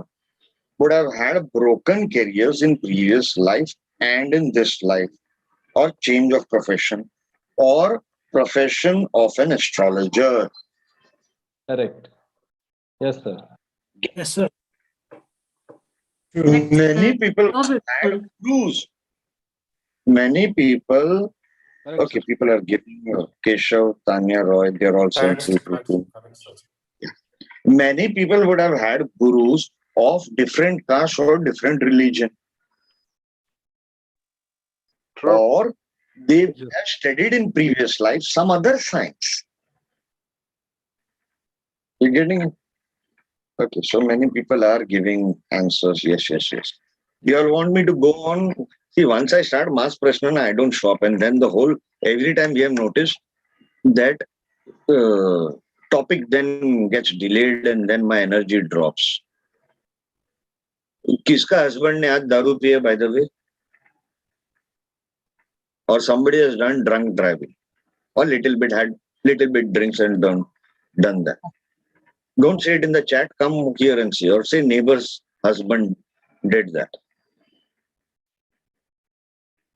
would have had broken careers in previous life and in this life, or change of profession, or profession of an astrologer. Correct. Yes, sir. Yes, sir. Many people had clues. Many people, Correct, okay, sir. people are giving Keshav, Tanya Roy, they're all saying true. Many people would have had gurus of different caste or different religion. True. Or they have studied in previous life some other science. You're getting it? Okay, so many people are giving answers. Yes. You all want me to go on? See, once I start mass prashna, I don't stop. And then every time we have noticed that topic then gets delayed and then my energy drops. Kiska husband ne aaj daru piye, by the way? Or somebody has done drunk driving, or little bit drinks and done that. Don't say it in the chat. Come here and see, or say neighbor's husband did that.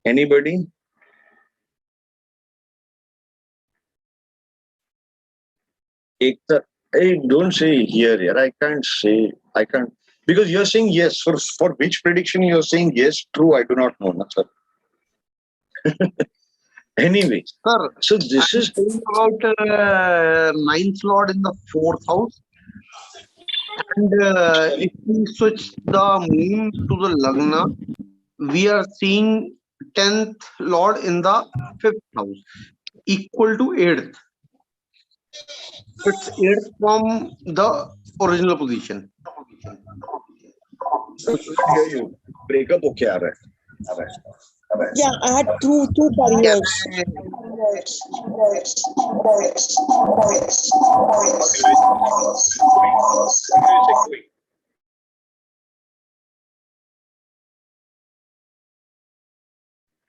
Anybody? Hey, don't say here. I can't because you're saying yes. For which prediction you're saying yes? True, I do not know, sir. Anyway, Sir, so this is about ninth lord in the 4th house. And if we switch the moon to the Lagna, we are seeing 10th lord in the 5th house, equal to 8th. It's 8th from the original position. hear you. Breakup ho kya raha hai? Yeah, I had two careers.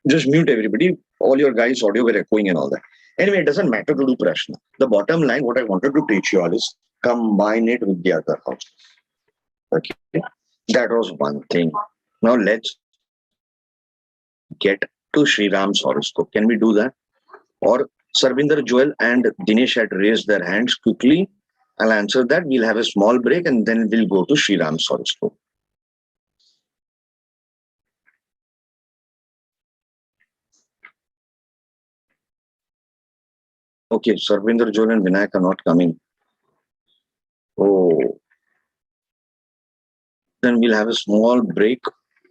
Just mute everybody. All your guys' audio were echoing and all that. Anyway, it doesn't matter to do prashna. The bottom line, what I wanted to teach you all is combine it with the other houses. Okay, that was one thing. Now let's get to Sri Ram's horoscope. Can we do that? Or Sarvinder, Joel, and Dinesh had raised their hands quickly. I'll answer that. We'll have a small break and then we'll go to Sriram's horoscope. Okay, Sarvinder Joel and Vinayak are not coming. Oh. Then we'll have a small break.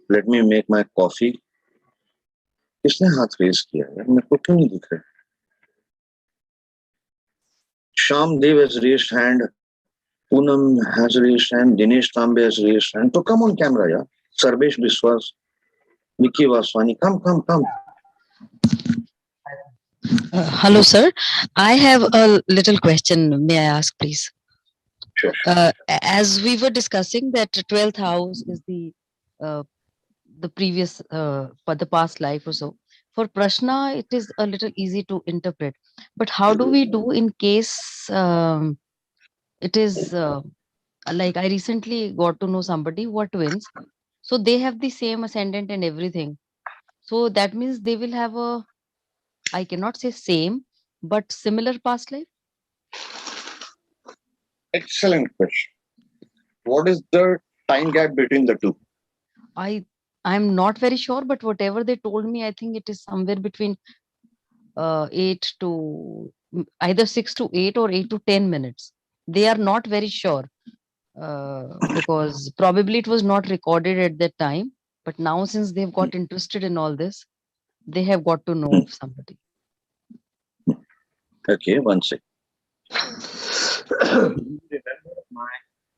Let me make my coffee. किसने हाथ raise किया यार मेरे को क्यों नहीं दिख रहा? Sham Dev has raised hand. Poonam has raised hand. Dinesh Tambe has raised hand. So come on camera, yeah. Sarvesh Biswas, Vicky Vaswani, come. Hello, sir. I have a little question. May I ask, please? Sure. As we were discussing that 12th house is the previous for the past life or so. For Prashna, it is a little easy to interpret. But how do we do in case it is like I recently got to know somebody who are twins, so they have the same ascendant and everything. So that means they will have a, I cannot say same, but similar past life. Excellent question. What is the time gap between the two? I'm not very sure, but whatever they told me, I think it is somewhere between 8 to either 6 to 8 or 8 to 10 minutes. They are not very sure because probably it was not recorded at that time. But now, since they've got interested in all this, they have got to know of somebody. Okay, one sec.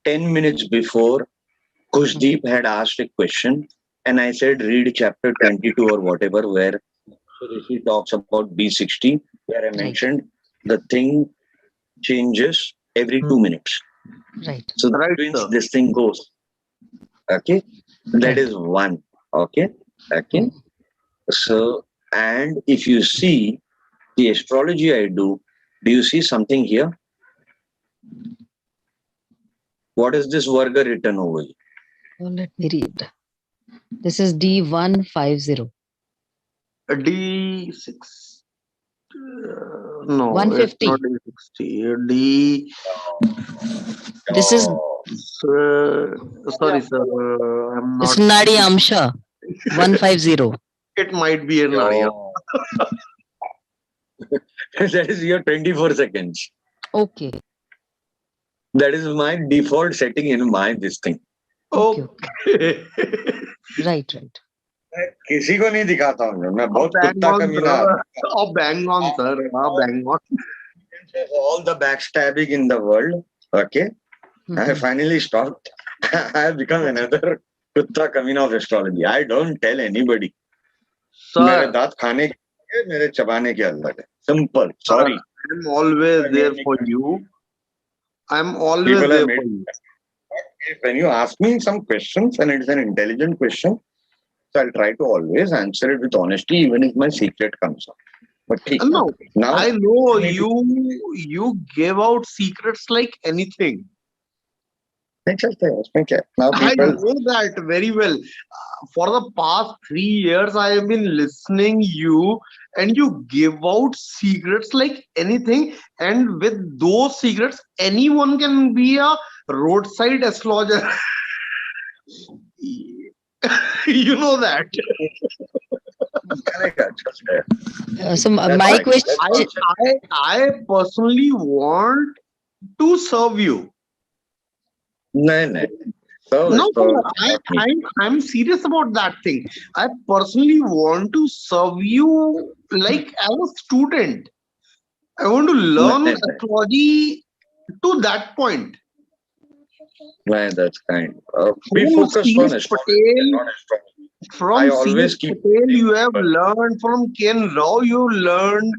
10 minutes before, Kushdeep had asked a question, and I said, read chapter 22 or whatever, where he talks about B60, where I mentioned the thing changes every 2 minutes. Right. So that means this thing goes. Okay, that is one. Okay. So, and if you see the astrology I do you see something here? What is this Varga written over here? Oh, let me read. This is D150. D6. No, 150. it's not D60. D. This is. Sorry, sir. I'm not. It's Nadi Amsha. 150. It might be an area. That is your 24 seconds. Okay. That is my default setting in my this thing. Okay. Right. किसी को नहीं दिखाता हूँ मैं बहुत कुत्ता कमीना bang on sir bang on all the backstabbing in the world. Okay, I finally stopped. I have become another kutta kamina of astrology. I don't tell anybody. मेरे दांत खाने के मेरे चबाने के अलग है. Simple. Sorry. I'm always there for you. I'm always there for you. When you ask me some questions and it's an intelligent question, so I'll try to always answer it with honesty, even if my secret comes out. But no, now I know you give out secrets like anything. Now I know that very well. For the past 3 years, I have been listening you, and you give out secrets like anything. And with those secrets, anyone can be a roadside astrologer. You know that. So my question, I personally want to serve you. No, I'm serious about that thing. I personally want to serve you like as a student. I want to learn astrology to that point. Man, that's kind. We focus on astrology, not astrology. From C.S. Patel, you have learned. From Ken Rao, you learned.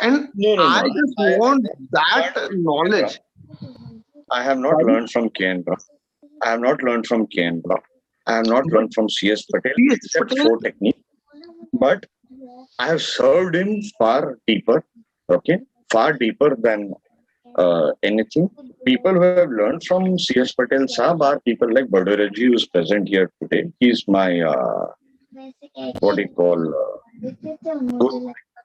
And I just want that knowledge. I have not learned from Ken Rao. I have not learned from Ken Rao. I have not learned from C.S. Patel, except 4 techniques. But I have served him far deeper. Okay, far deeper than anything. People who have learned from C.S. Patel Sahab are people like Baduraji, who is present here today. He is my what do you call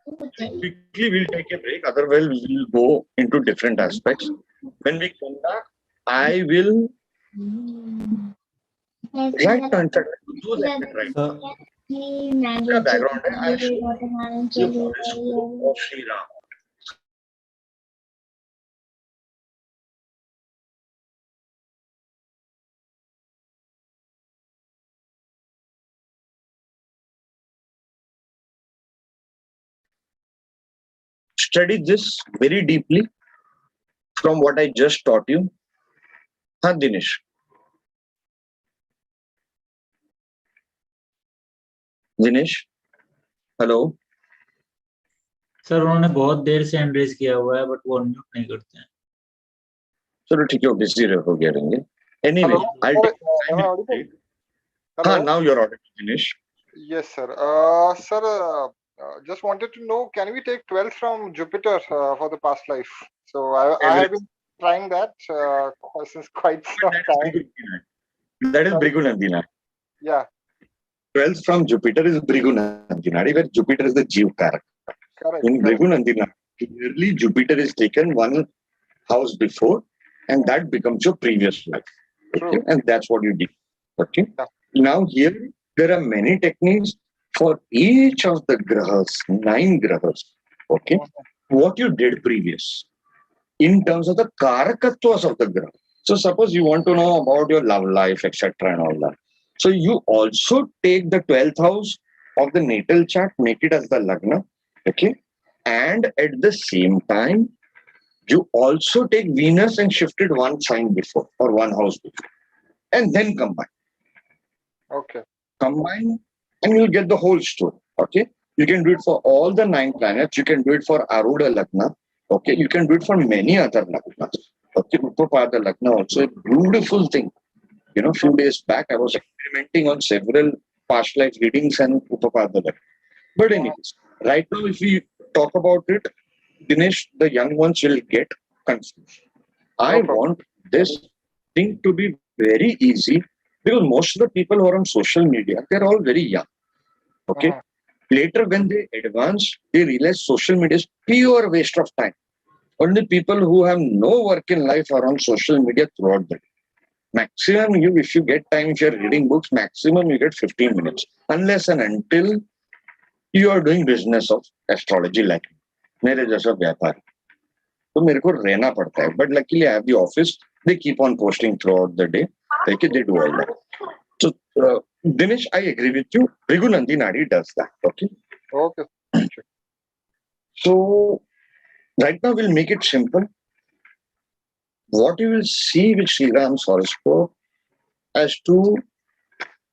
Quickly, we'll take a break. Otherwise, we'll go into different aspects. When we come back, I will right to answer do that right. इसका background है I show the horoscope of Shri Ram. Study this very deeply from what I just taught you. हाँ Dinesh. Dinesh, hello. Sir उन्होंने बहुत देर से Andreas किया हुआ है but वो अनम्यूट नहीं करते हैं. चलो ठीक है, बिजी हो गया रहेंगे. Anyway, I'll take. Am I audible? हाँ, now you're audible, Dinesh. Yes, sir. Sir, just wanted to know, can we take 12 from Jupiter for the past life? So I have been trying that since quite some time. That is Brigunandina. Yeah. 12 from Jupiter is Brigunandina, where Jupiter is the Jeev character. Correct. In Brigunandina, clearly Jupiter is taken one house before, and that becomes your previous life. Okay? And that's what you did. Okay. Yeah. Now here there are many techniques for each of the grahas, 9 grahas. Okay. What you did previous in terms of the karakatwas of the graha. So suppose you want to know about your love life, etc. and all that. So you also take the 12th house of the natal chart, make it as the lagna. Okay. And at the same time, you also take Venus and shift it one sign before or one house before. And then combine. Okay. Combine and you'll get the whole story. Okay. You can do it for all the 9 planets. You can do it for Aruda Lagna. Okay. You can do it for many other Lagnas. Okay. Upapada Lagna also a beautiful thing. You know, a few days back, I was experimenting on several past life readings and Upapada Lagna. But anyways, right now, if we talk about it, Dinesh, the young ones will get confused. I want this thing to be very easy because most of the people who are on social media, they're all very young. Okay. Later, when they advance, they realize social media is pure waste of time. Only people who have no work in life are on social media throughout the day. Maximum, if you get time, if you're reading books, maximum you get 15 minutes. Unless and until you are doing business of astrology like मेरे जैसा व्यापार तो मेरे को रहना पड़ता है. But luckily I have the office. They keep on posting throughout the day. They do all that. So Dinesh, I agree with you. Brigunandi Nadi does that. Okay. Okay. So right now we'll make it simple. What you will see with Sri Ram's horoscope as to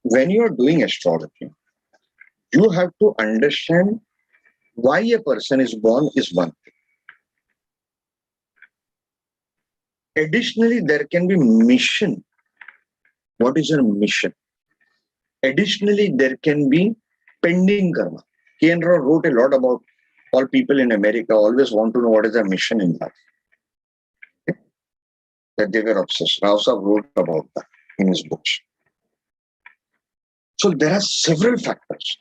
when you are doing astrology, you have to understand why a person is born is one thing. Additionally, there can be mission. What is your mission? Additionally, there can be pending karma. Kendra wrote a lot about all people in America always want to know what is their mission in life. Okay? That they were obsessed. Rausa wrote about that in his books. So there are several factors.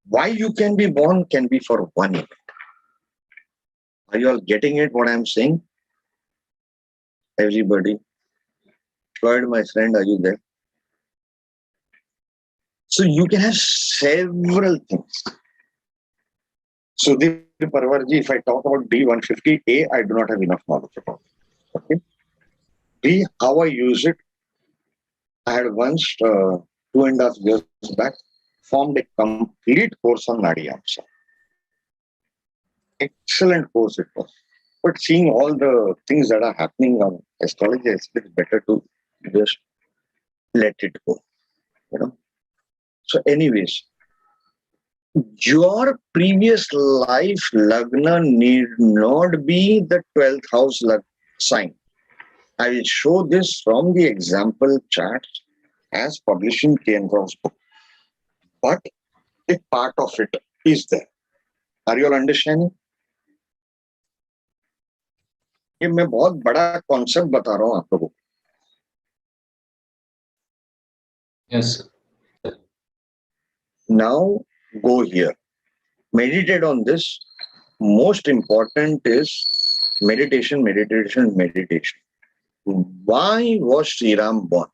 Why you can be born can be for one event. Are you all getting it, what I'm saying? Everybody? Floyd, my friend, are you there? So you can have several things. So the Parvarji, if I talk about D150A, I do not have enough knowledge about it. Okay. B, how I use it. I had once 2.5 years back formed a complete course on Nadiyamsa. Excellent course it was. But seeing all the things that are happening on astrology, it's better to just let it go. You know. So, anyways, your previous life lagna need not be the 12th house sign. I will show this from the example chart as published in Kendra's book. But a part of it is there. Are you all understanding? ये मैं बहुत बड़ा concept बता रहा हूँ आप लोगों को. Yes. Now go here. Meditate on this. Most important is meditation, meditation, meditation. Why was Sri Ram born?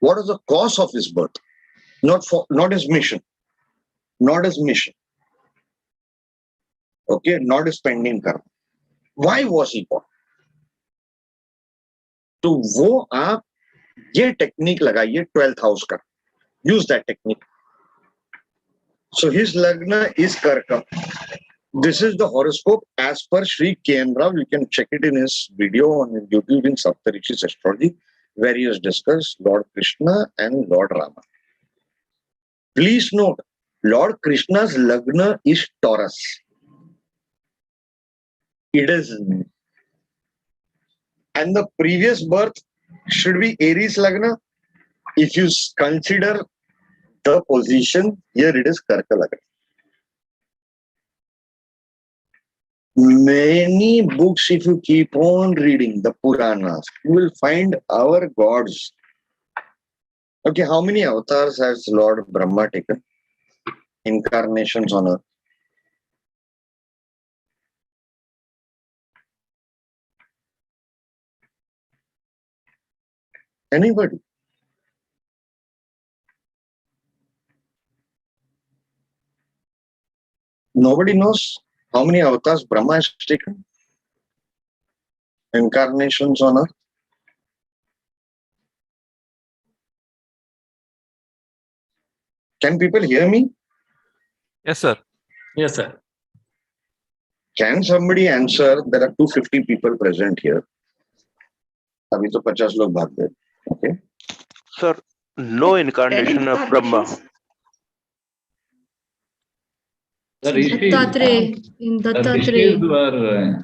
What is the cause of his birth? Not his mission. Not his mission. Okay, not his pending karma. Why was he born? तो वो आप ये technique लगाइए 12th house का. Use that technique. So his lagna is Karka. This is the horoscope as per Sri K.N. Rao. You can check it in his video on YouTube in Saptarishis Astrology, where he has discussed Lord Krishna and Lord Rama. Please note, Lord Krishna's lagna is Taurus. It is, and the previous birth should be Aries lagna. If you consider the position, here it is Karka lagna. Many books, if you keep on reading the Puranas, you will find our gods. Okay, how many avatars has Lord Brahma taken? Incarnations on earth. Anybody? Nobody knows how many avatars Brahma has taken? Incarnations on earth. Can people hear me? Yes, sir. Yes, sir. Can somebody answer? There are 250 people present here. अभी तो 50 लोग भाग गए. Okay. Sir, no incarnation of Brahma. The rishis,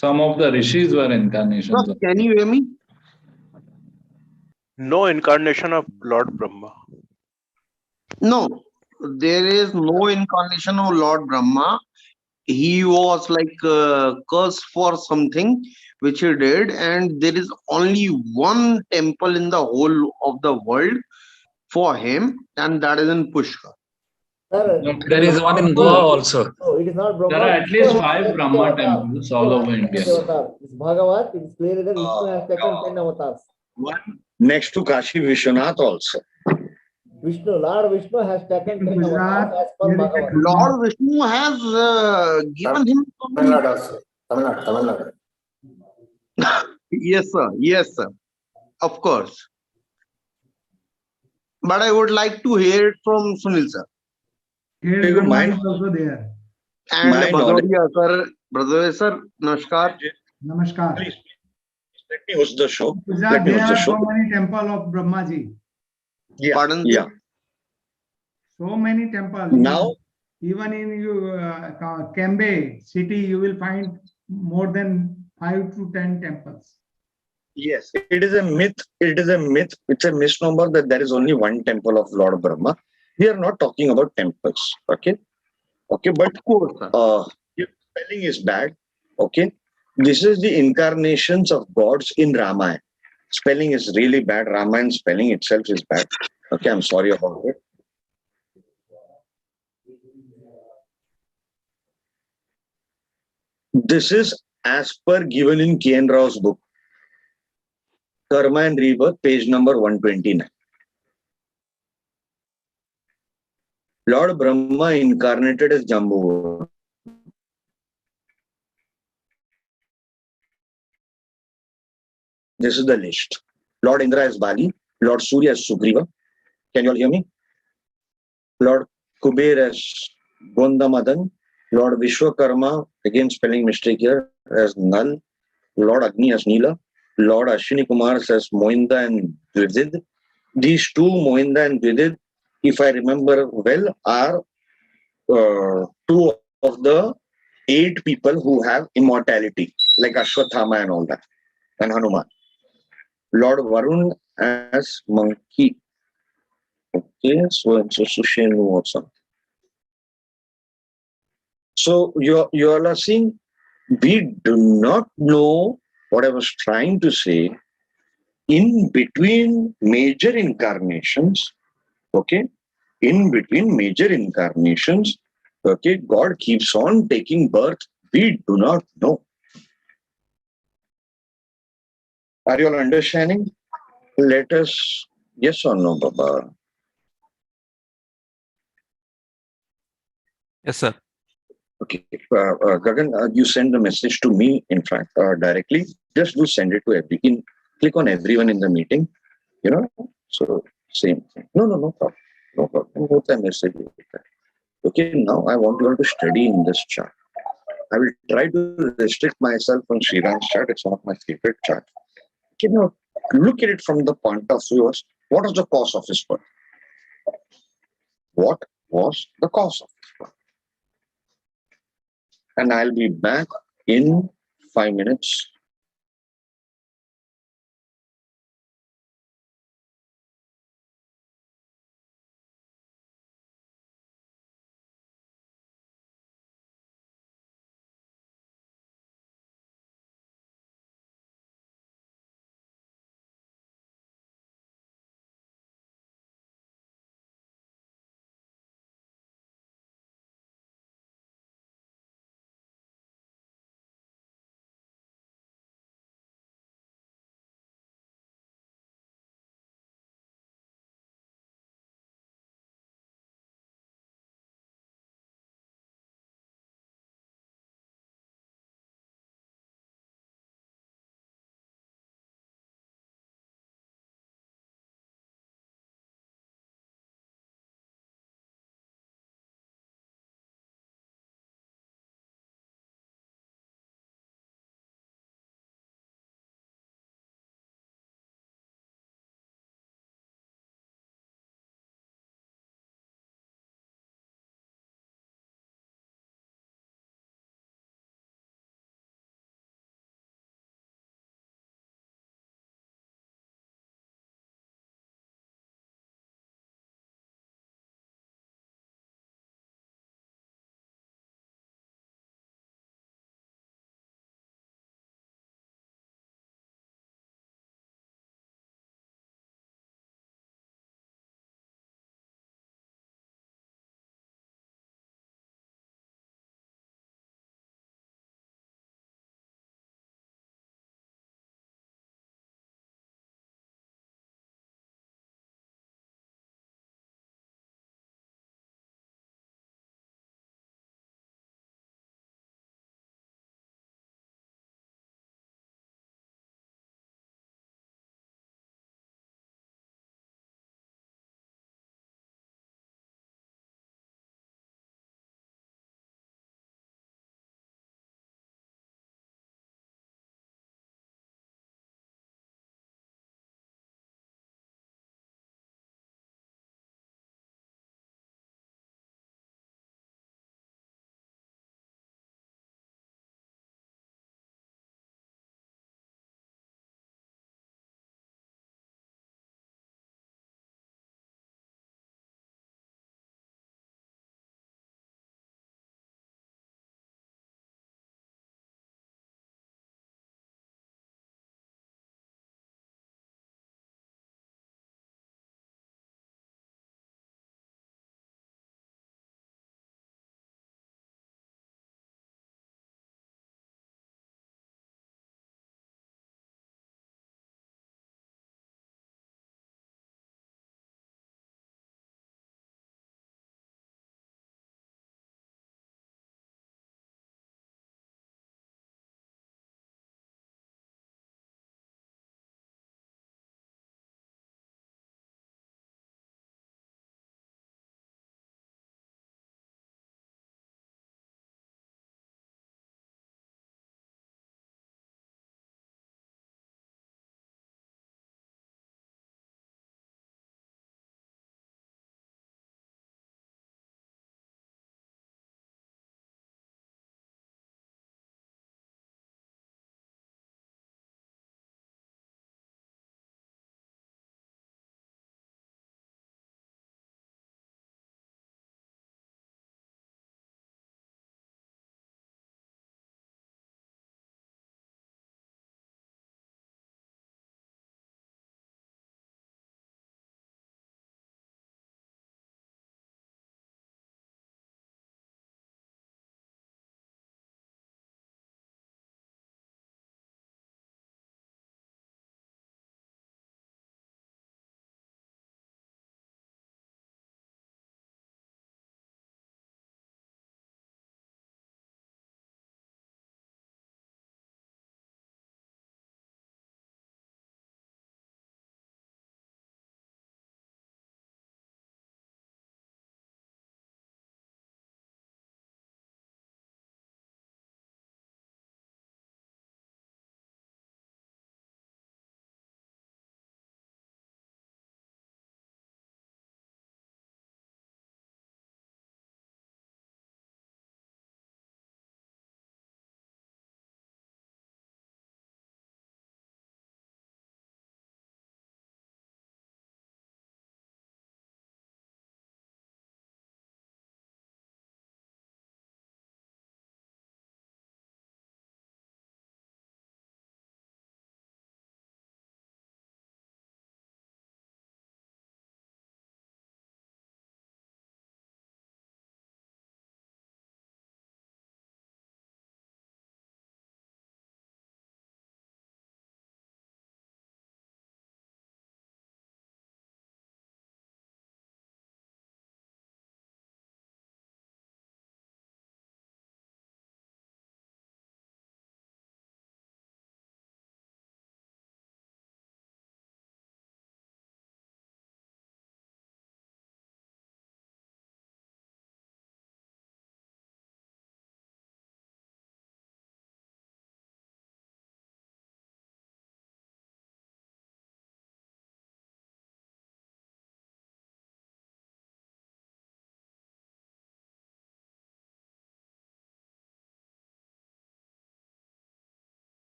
some of the rishis were incarnations. Sir, can you hear me? No incarnation of Lord Brahma. No, there is no incarnation of Lord Brahma. He was like cursed for something which he did, and there is only one temple in the whole of the world for him, and that is in Pushkar. Sir, There is one in Goa also. no, it is not Brahma. There are at least Vishnu 5 has Brahma taken temples all over India. It's Bhagavat. It is clear that Vishnu has taken 10 avatars. One next to Kashi Vishwanath also. Lord Vishnu has taken 10 avatars as per Bhagavat. Lord Vishnu has given him. Tamil Nadu. Yes, sir. Yes, sir. Of course. But I would like to hear it from Sunil, sir. Also there. And My knowledge. Bhadoria, sir. Brother, sir. Namaskar. Namaskar. Please, let me host the show. Gujarat, Let me there host the are so show. many temples of Brahmaji. Yeah. Pardon, Yeah. So many temples. Now, Even in Kembe city, you will find more than 5 to 10 temples. yes, it is a myth. It is a myth. It's a misnomer that there is only one temple of Lord Brahma. We are not talking about temples. Okay. Okay, but your spelling is bad. Okay. This is the incarnations of gods in Ramayana. Spelling is really bad. Ramayana spelling itself is bad. Okay, I'm sorry about it. This is as per given in K.N. Rao's book, Karma and Rebirth, page number 129. Lord Brahma incarnated as Jambu. This is the list. Lord Indra as Bali, Lord Surya as Sugriva. Can you all hear me? Lord Kuber as Gondamadan, Lord Vishwakarma, again spelling mistake here, as Nal, Lord Agni as Neela, Lord Ashwini Kumar as Mohinda and Dvidid. These two, Mohinda and Dvidid, if I remember well, are two of the 8 people who have immortality, like Ashwathama and all that, and Hanuman. Lord Varun as monkey. Okay, so Sushenu also. So you all are seeing, we do not know what I was trying to say. In between major incarnations, okay, in between major incarnations, Okay, God keeps on taking birth. We do not know. Are you all understanding? Let us, yes or no, Baba? Yes, sir. Okay, Gagan, you send the message to me, in fact, directly. Just do send it to click on everyone in the meeting, so same thing. No problem. No problem. Both the message. Okay, now I want you all to study in this chart. I will try to restrict myself from Sriram's chart. It's one of my favorite charts. Look at it from the point of view of what was the cause of his birth? What was the cause of his birth? And I'll be back in 5 minutes.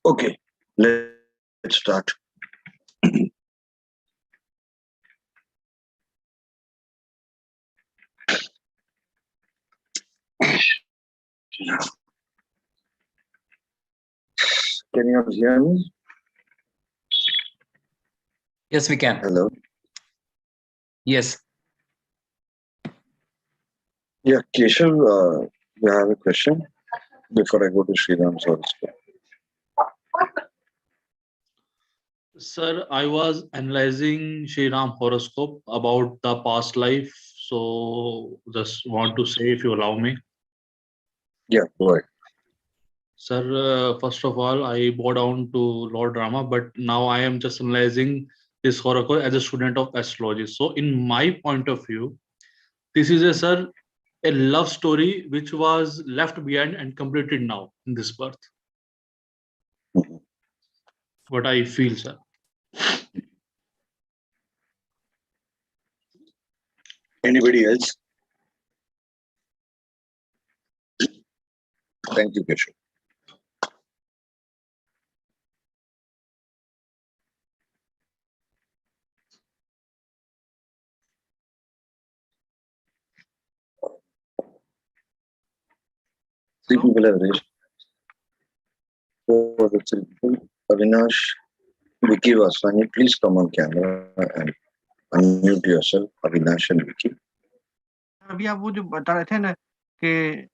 Okay, let's start. Can you hear me? Yes, we can. Hello. Yes. Yeah, Keshav, you have a question before I go to Sriram's horoscope. Sir, I was analyzing Shriram horoscope about the past life. So just want to say, if you allow me. Yeah, go ahead. Sir, first of all, I bow down to Lord Rama, but now I am just analyzing this horoscope as a student of astrology. So in my point of view, this is a love story which was left behind and completed now in this birth. What I feel, sir. Anybody else? Thank you, Keshav. Three people have raised. So the three people, Avinash, Vicky Vaswani, please come on camera and unmute yourself, Avinash and Vicky. अभी आप वो जो बता रहे थे ना कि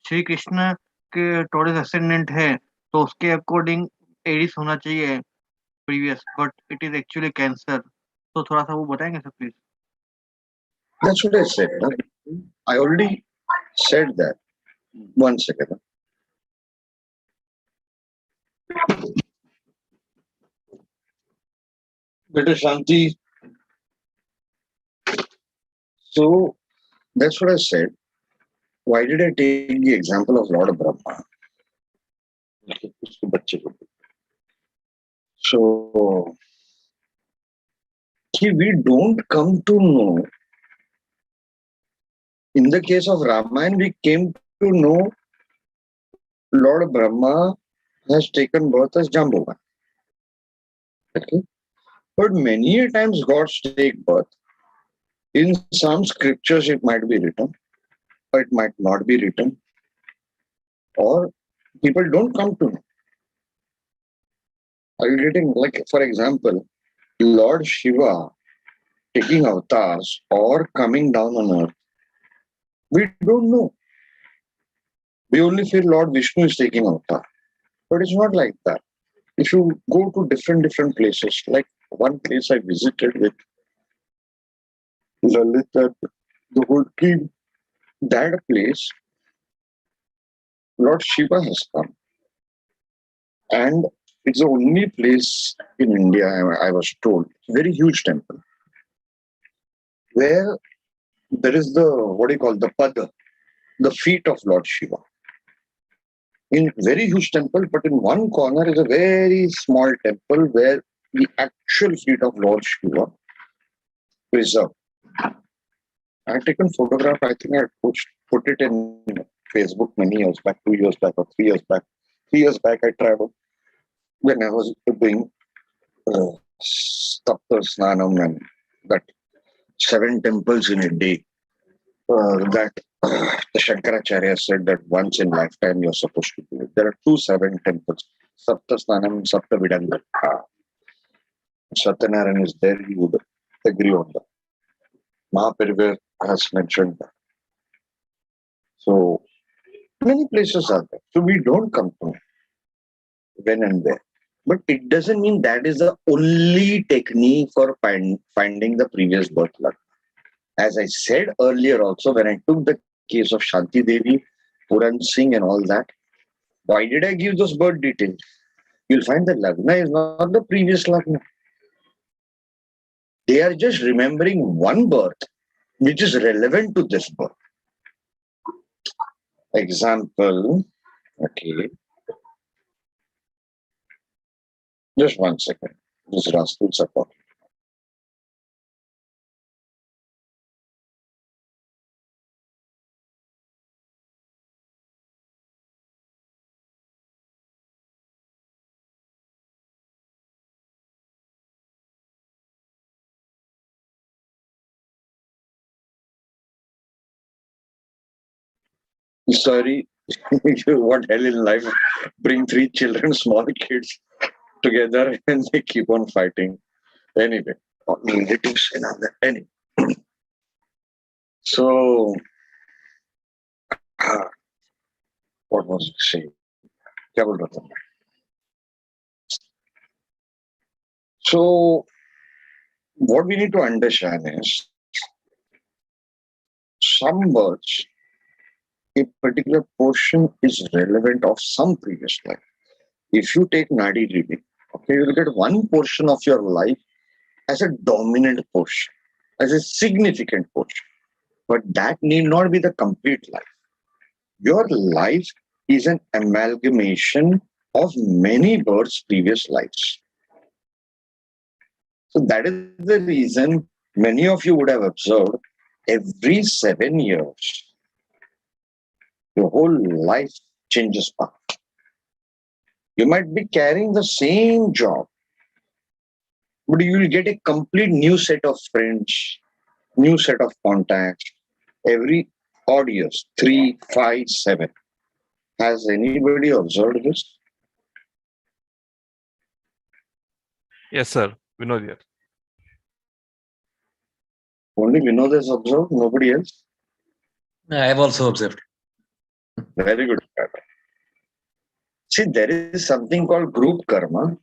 श्री कृष्ण के टॉरस असेंडेंट है तो उसके अकॉर्डिंग एरिस होना चाहिए previous but it is actually cancer तो थोड़ा सा वो बताएंगे sir please That's what I said. No? I already said that. One second. Better Shanti. So that's what I said. Why did I take the example of Lord Brahma? So we don't come to know. In the case of Ramayana, we came to know Lord Brahma has taken birth as Jambuvan. Okay? But many times gods take birth. In some scriptures, it might be written, or it might not be written, or people don't come to know. Are you getting, like, for example, Lord Shiva taking avatars or coming down on earth? We don't know. We only feel Lord Vishnu is taking avatar. But it's not like that. If you go to different places, like one place I visited with Lalit and the whole team, that place, Lord Shiva has come. And it's the only place in India, I was told, very huge temple, where there is the, what do you call, the pada, the feet of Lord Shiva. In very huge temple, but in one corner is a very small temple where the actual feet of Lord Shiva preserved. I had taken photograph, I think I put it in Facebook many years back, 2 years back or 3 years back. 3 years back I traveled when I was doing Tapta Snanam and that 7 temples in a day. That the Shankaracharya said that once in lifetime you're supposed to do it. There are 7 temples. Sapta Snanam, Sapta Vidanga. Satyanarayan is there, you would agree on that. Mahaperivir has mentioned that. So many places are there. So we don't come to when and where. But it doesn't mean that is the only technique for finding the previous birth luck. As I said earlier also, when I took the case of Shanti Devi, Puran Singh and all that, why did I give those birth details? You'll find that Lagna is not the previous Lagna. They are just remembering one birth which is relevant to this birth. Example, okay. Just one second. This Rascal support. Sorry, what hell in life? Bring 3 children, small kids together, and they keep on fighting. Anyway, relatives and all that. Anyway, so what was I saying? क्या बोल रहा था मैं? So what we need to understand is some births, a particular portion is relevant of some previous life. If you take Nadi reading, okay, you will get one portion of your life as a dominant portion, as a significant portion. But that need not be the complete life. Your life is an amalgamation of many births' previous lives. So that is the reason many of you would have observed every 7 years, your whole life changes path. You might be carrying the same job, but you will get a complete new set of friends, new set of contacts every odd years, 3, 5, 7. Has anybody observed this? Yes, sir. Vinod here. Only Vinod has observed, nobody else? I have also observed. Very good. See, there is something called group karma.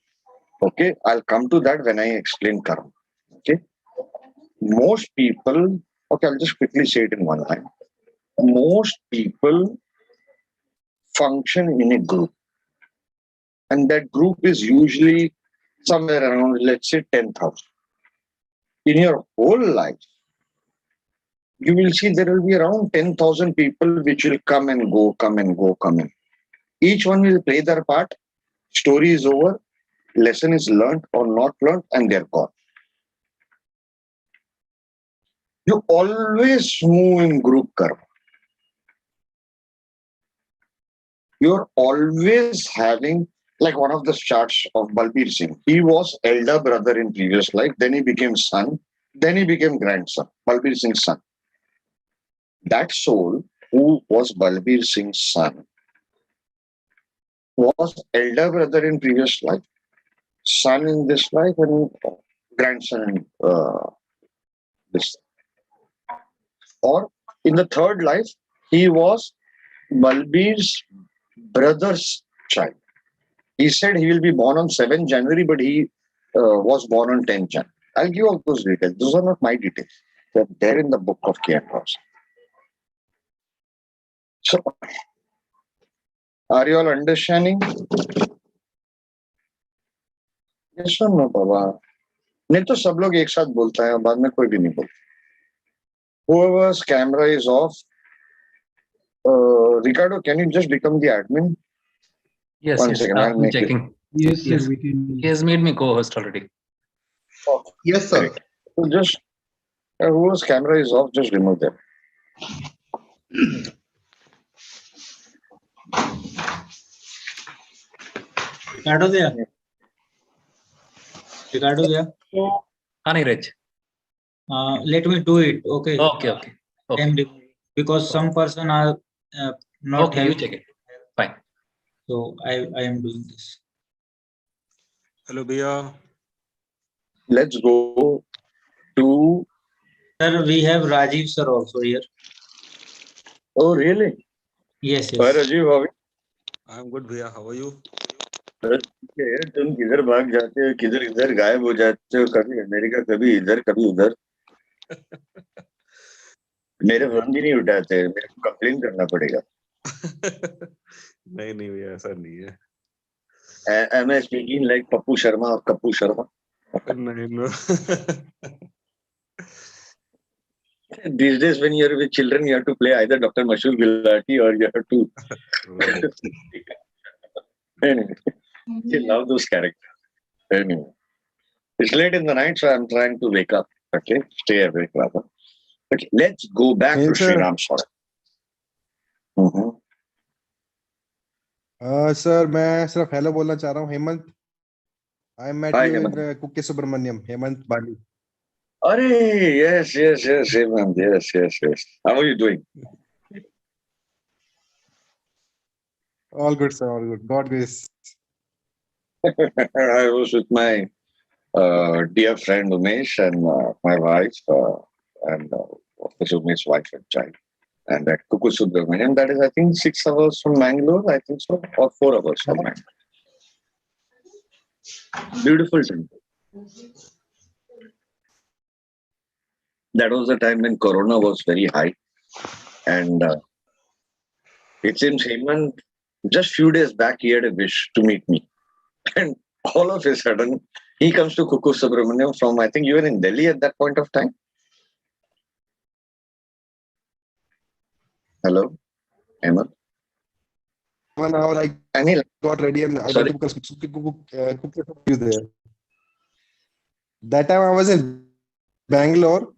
Okay, I'll come to that when I explain karma. Okay, most people, okay, I'll just quickly say it in one line. Most people function in a group, and that group is usually somewhere around, let's say, 10,000. In your whole life, you will see there will be around 10,000 people which will come and go, come and go, come in. Each one will play their part. Story is over. Lesson is learned or not learned, and they're gone. You always move in group karma. You're always having, like one of the charts of Balbir Singh. He was elder brother in previous life, then he became son, then he became grandson, Balbir Singh's son. That soul who was Balbir Singh's son was elder brother in previous life, son in this life, and grandson in this. Or in the third life, he was Balbir's brother's child. He said he will be born on 7th January, but he was born on 10th January. I'll give all those details. Those are not my details. They're there in the book of K&Ross. So, are you all understanding? Yes or no, Baba? नहीं तो सब लोग एक साथ बोलता है, बाद में कोई भी नहीं बोलता. Whoever's camera is off, Ricardo, can you just become the admin? Yes, One yes. second, I'll I'm make checking. Yes, Yes. sir, we can. He has made me co-host already. Yes, sir. Great. So just whoever's camera is off, just remove them. Ricardo there? Ricardo there? Aniraj. Let me do it. Okay. Okay, okay. Okay. Because some person are not Okay, you having. check it. Fine. So I am doing this. Hello, Bhaiya. Let's go to. Sir, we have Rajiv sir also here. Oh, really? Yes, Why, yes. Rajiv, how are you? I'm good, Bhaiya. How are you? तुम किधर भाग जाते हो, किधर इधर गायब हो जाते हो, कभी अमेरिका, कभी इधर, कभी उधर. मेरे फोन भी नहीं उठाते, मेरे को कंप्लेन करना पड़ेगा. नहीं नहीं भैया, ऐसा नहीं है. Am I speaking like Pappu Sharma or Kappu Sharma? नहीं, no. These days, when you're with children, you have to play either Dr. Mashul Gulati or you have to. Right. Anyway, you love those characters. Anyway, it's late in the night, so I'm trying to wake up. Okay, stay awake rather. Okay, let's go back to Sri Ram story. Sir मैं सिर्फ hello बोलना चाह रहा हूँ. Hemant, I met Hi, you in Hemant. Kukke Subramaniam. Hemant Bali. Arey, yes, Hemant. Yes. How are you doing? All good, sir. All good. God grace. I was with my dear friend Umesh and my wife and of course Umesh's wife and child. And at Kuku Subramaniam, that is I think 6 hours from Mangalore, I think so, or 4 hours from Mangalore. Beautiful temple. That was the time when Corona was very high, and it seems Hemant just few days back he had a wish to meet me, and all of a sudden he comes to Kuku Subramaniam from I think you were in Delhi at that point of time. Hello, Hemant. 1 hour I Anil. got ready and I Sorry. went to cook you there. That time I was in Bangalore.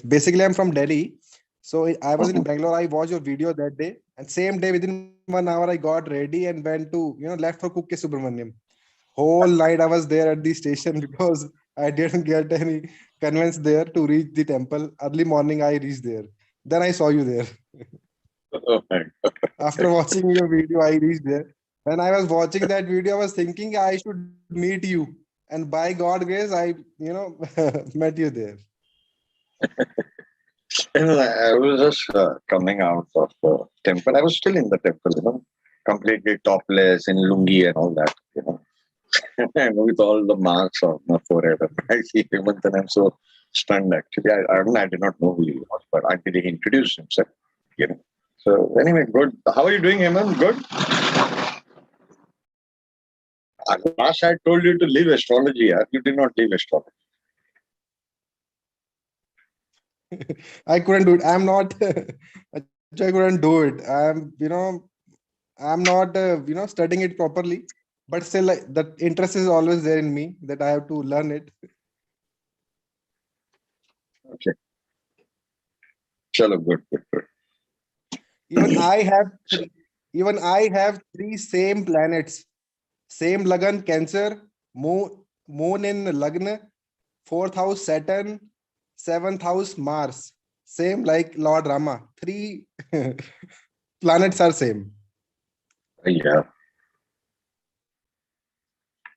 Basically, I'm from Delhi. So I was in Bangalore. I watched your video that day. And same day, within 1 hour, I got ready and went to, left for Kukke Subramaniam. Whole night I was there at the station because I didn't get any conveyance there to reach the temple. Early morning, I reached there. Then I saw you there. Oh my God. After watching your video, I reached there. When I was watching that video, I was thinking I should meet you. And by God grace, I, met you there. And I was just coming out of the temple. I was still in the temple, completely topless in lungi and all that, and with all the marks on my forehead. I see him and then I'm so stunned actually. I did not know who he was, but until he introduced himself, So anyway, good. How are you doing, Hemant? Good? Last I told you to leave astrology. You did not leave astrology. I couldn't do it. I'm not, I couldn't do it. I'm not, studying it properly, but still the interest is always there in me that I have to learn it. Okay. Chalo, good. Even I have three same planets, same Lagan, Cancer, moon in Lagna, 4th house Saturn, 7th house Mars, same like Lord Rama. 3 planets are same. Yeah.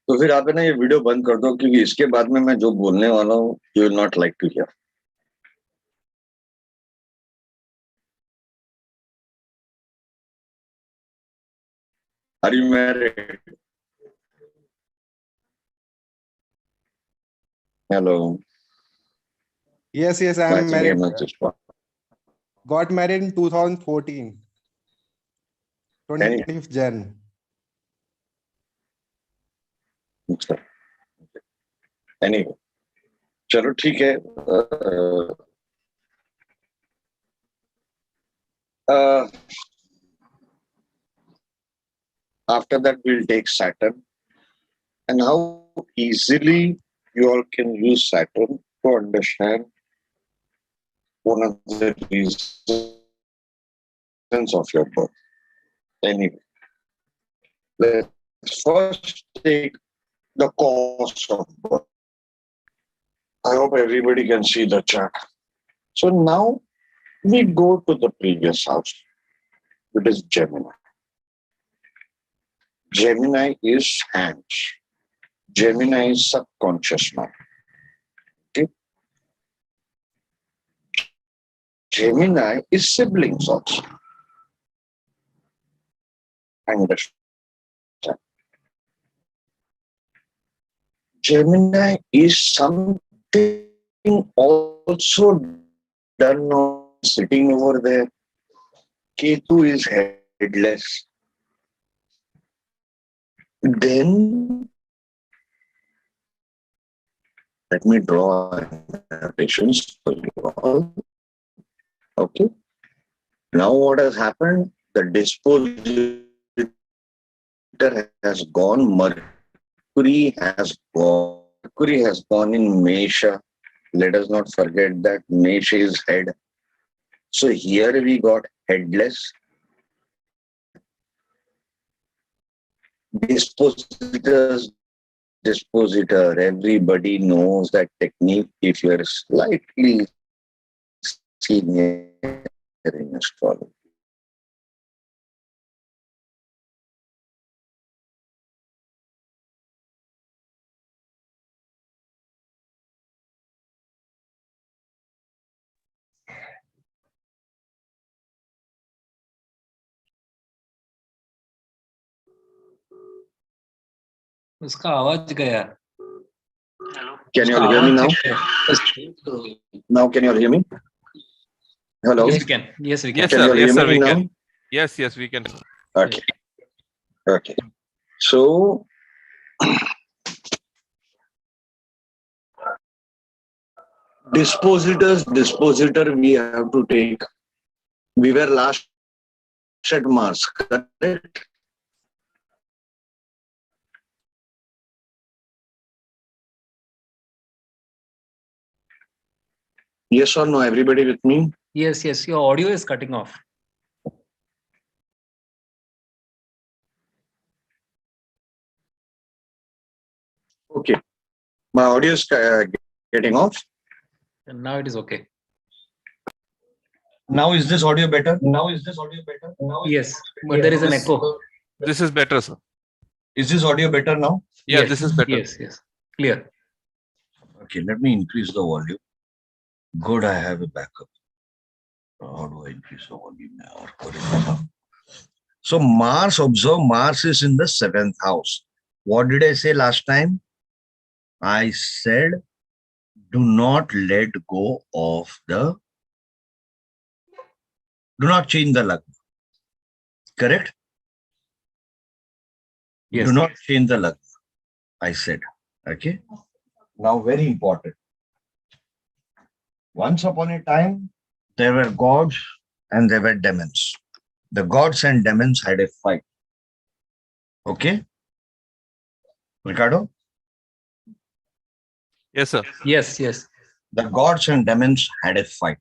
तो फिर आप है ना ये video बंद कर दो क्योंकि इसके बाद में मैं जो बोलने वाला हूँ you will not like to hear. Are you married? Hello. Yes, I am married. Got married in 2014. 25th Jan. Okay. Anyway, चलो ठीक है. After that, we'll take Saturn. And how easily you all can use Saturn to understand one of the reasons of your birth. Anyway, let's first take the cause of birth. I hope everybody can see the chart. So now we go to the previous house, which is Gemini. Gemini is hands. Gemini is subconscious mind. Okay? Gemini is siblings also. Understand? Gemini is something also done on sitting over there. Ketu is headless. Then let me draw annotations for you all. Okay. Now what has happened? The dispositor has gone. Mercury has gone. Mercury has gone in Mesha. Let us not forget that Mesha is head. So here we got headless. Dispositor. Everybody knows that technique if you are slightly senior in astrology. उसका आवाज गया. Can you उसका all hear me आवाज now? check करो. Now can you all hear me? Hello. Yes, we can. Yes, we can. Yes, Can you sir. all Yes, hear sir. me We now? can. Yes, yes, we can. Okay. Okay. So dispositor we have to take. We were last at Mars, correct? Yes or no? Everybody with me? Yes, yes. Your audio is cutting off. Okay. My audio is getting off. And now it is okay. Now is this audio better? Yes, but there is an echo. This is better, sir. Is this audio better now? Yeah, Yes, this is better. Yes, yes. Clear. Okay, let me increase the volume. Good, I have a backup. How do I increase the volume? So Mars, observe, Mars is in the 7th house. What did I say last time? I said, do not let go of do not change the lagna. Correct? Yes. Do not change the lagna. I said, okay? Now, very important. Once upon a time, there were gods and there were demons. The gods and demons had a fight. Okay? Ricardo? Yes, sir. Yes, yes. The gods and demons had a fight.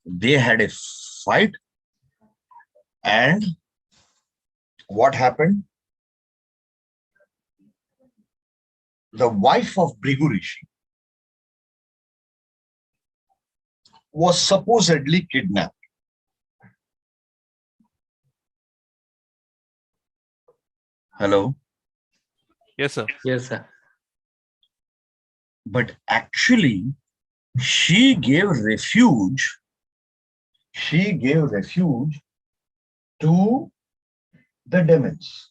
They had a fight, and what happened? The wife of Bhrigu Rishi was supposedly kidnapped. Hello? Yes, sir. Yes, sir. But actually, she gave refuge. She gave refuge to the demons.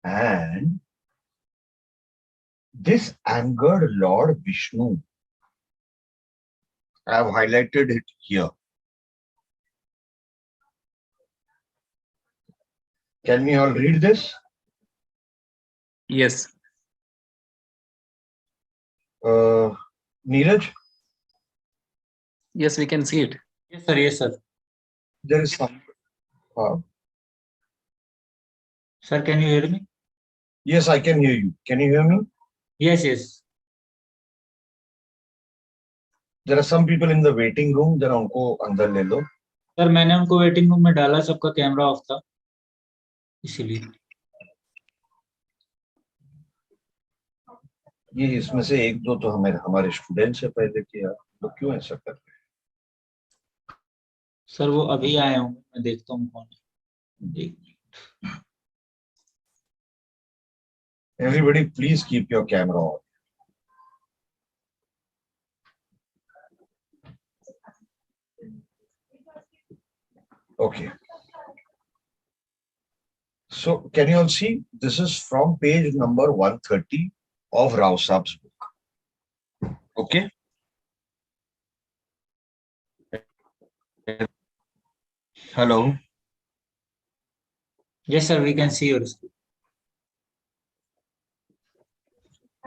And this angered Lord Vishnu. I have highlighted it here. Can we all read this? Yes. Neeraj? Yes, we can see it. Yes, sir. Yes, sir. There is some. Sir, can you hear me? Yes, I can hear you. Can you hear me? Yes, yes. There are some people in the waiting room. जरा उनको अंदर ले लो. Sir मैंने उनको waiting room में डाला, सबका camera off था इसीलिए. ये इसमें से एक दो तो हमारे स्टूडेंट से पहले किया, तो क्यों ऐसा कर रहे हैं? सर वो अभी आए होंगे, मैं देखता हूँ कौन है. Everybody, please keep your camera on. Okay. So, can you all see? This is from page number 130 of Rao Saab's book. Okay. Hello. Yes, sir, we can see your screen.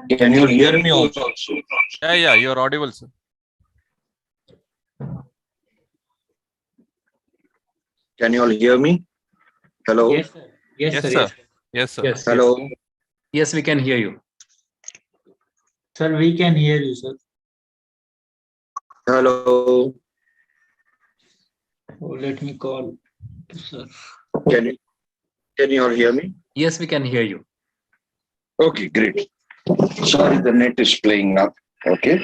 Can you hear me also? Yeah, you're audible, sir. Can you all hear me? Hello. Yes, sir. Yes, sir. Yes, sir. Yes. Hello. Yes. Yes, we can hear you. Sir, we can hear you, sir. Hello. Oh, let me call to sir. Can you all hear me? Yes, we can hear you. Okay, great. Sorry, the net is playing up. Okay.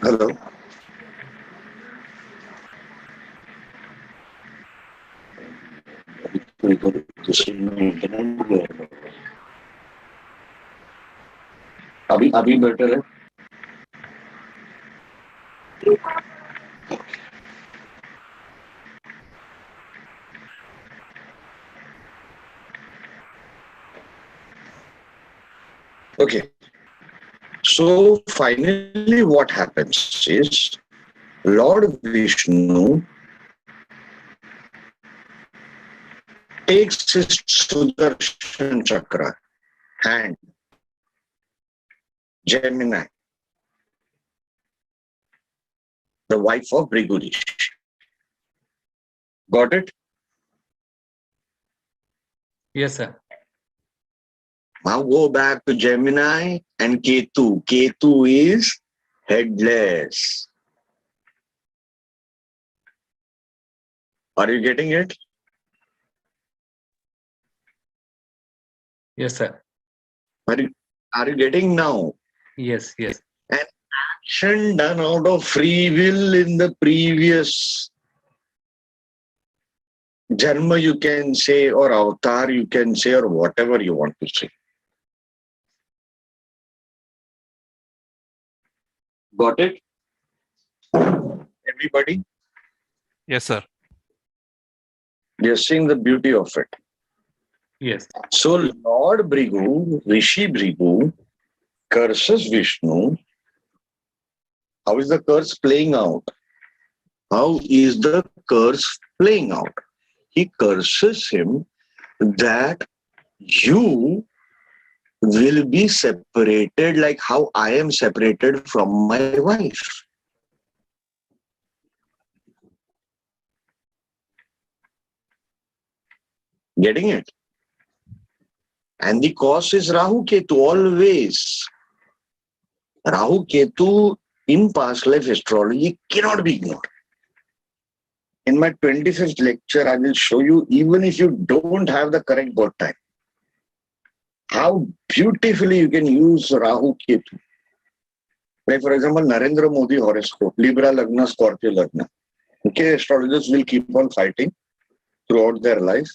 Hello. अभी better है. Okay. So finally, what happens is Lord Vishnu takes his Sudarshan Chakra hand, Gemini, the wife of Brigurish. Got it? Yes, sir. Now go back to Gemini and Ketu. Ketu is headless. Are you getting it? Yes, sir. Are you getting now? Yes, yes. An action done out of free will in the previous Janma, you can say, or avatar, you can say, or whatever you want to say. Got it? Everybody? Yes, sir. You're seeing the beauty of it. Yes. So Lord Bhrigu, Rishi Bhrigu, curses Vishnu. How is the curse playing out? How is the curse playing out? He curses him that you will be separated like how I am separated from my wife. Getting it? And the cause is Rahu Ketu always. Rahu Ketu in past life astrology cannot be ignored. In my 25th lecture, I will show you, even if you don't have the correct birth time, how beautifully you can use Rahu Ketu. Like, for example, Narendra Modi horoscope, Libra Lagna, Scorpio Lagna. Okay, astrologers will keep on fighting throughout their life.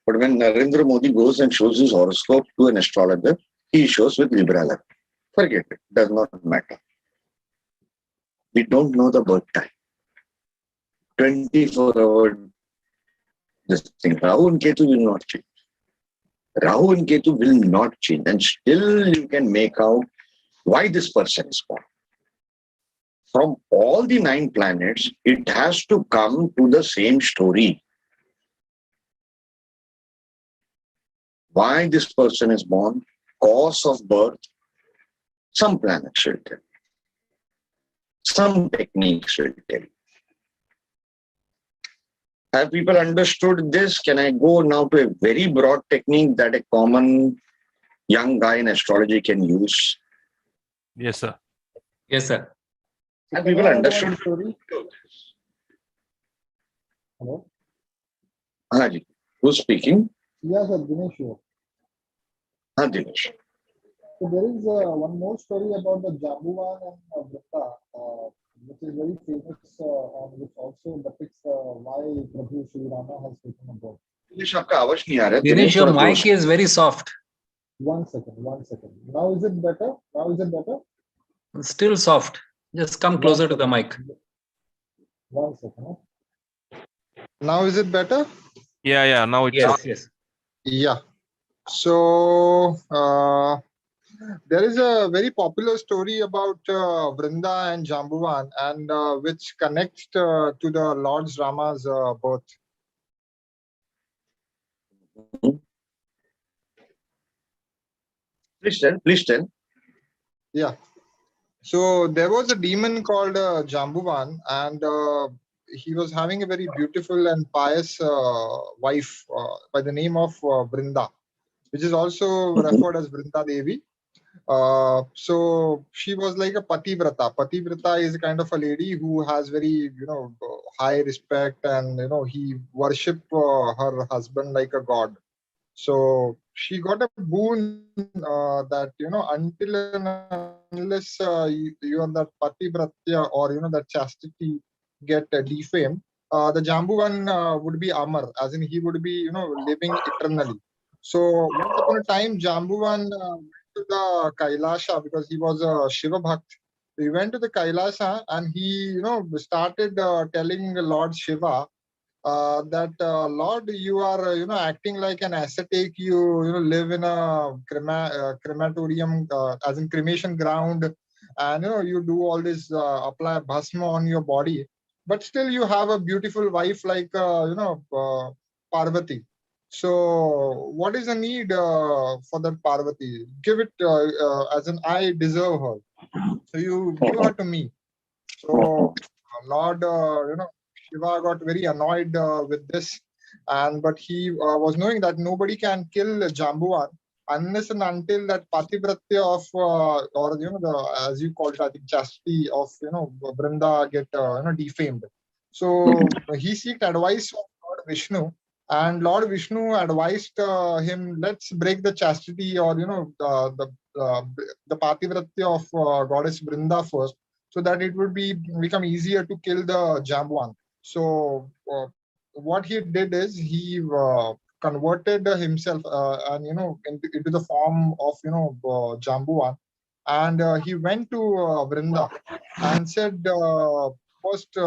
But when Narendra Modi goes and shows his horoscope to an astrologer, he shows with Libra Lagna. Forget it, does not matter. We don't know the birth time. 24-hour this thing. Rahu and Ketu will not change. Rahu and Ketu will not change. And still you can make out why this person is born. From all the 9 planets, it has to come to the same story. Why this person is born, cause of birth, some planets will tell. Some techniques will tell. Have people understood this? Can I go now to a very broad technique that a common young guy in astrology can use? Yes, sir. Yes, sir. Have people understood? Hello? Haji, who's speaking? Yes, sir, Dinesh here. Dinesh. So there is one more story about the Jambuvan and Vrita, which is very famous and which also depicts why Prabhu Sri Rama has taken a birth. Dinesh, आपका आवाज नहीं आ रहा है. Dinesh, your थोड़ा mic is very soft. 1 second, 1 second. Now is it better? Now is it better? Still soft. Just come closer to the mic. 1 second. Now is it better? Yeah. Now it's Yes, okay. yes. Yeah. So there is a very popular story about Vrinda and Jambuvan, and which connects to the Lord Rama's birth. Please tell. Yeah. So there was a demon called Jambuvan, and he was having a very beautiful and pious wife by the name of Vrinda, which is also referred as Vrinda Devi. So she was like a pativrata. Pativrata is a kind of a lady who has very, high respect, and he worshipped her husband like a god. So she got a boon that until and unless you are that patibratya, or that chastity get defamed, the Jambuvan would be Amar, as in he would be living eternally. So once upon a time, Jambuvan went to the Kailasha because he was a Shiva Bhakt, He went to the Kailasa and he, started telling Lord Shiva that Lord, you are acting like an ascetic. You live in a crematorium, as in cremation ground, and you do all this apply bhasma on your body, but still you have a beautiful wife like Parvati. So what is the need for that Parvati? Give it as an I deserve her. So you give her to me. So Lord, Shiva got very annoyed with this, but he was knowing that nobody can kill Jambuvan unless and until that patibratya of or the, as you call it, I think, chastity of Brinda get defamed. So he sought advice from Lord Vishnu, and Lord Vishnu advised him, let's break the chastity or the patibratya of goddess Brinda first, so that it would become easier to kill the Jambuan. So what he did is he converted himself and into the form of Jambuan, and he went to Vrinda and said first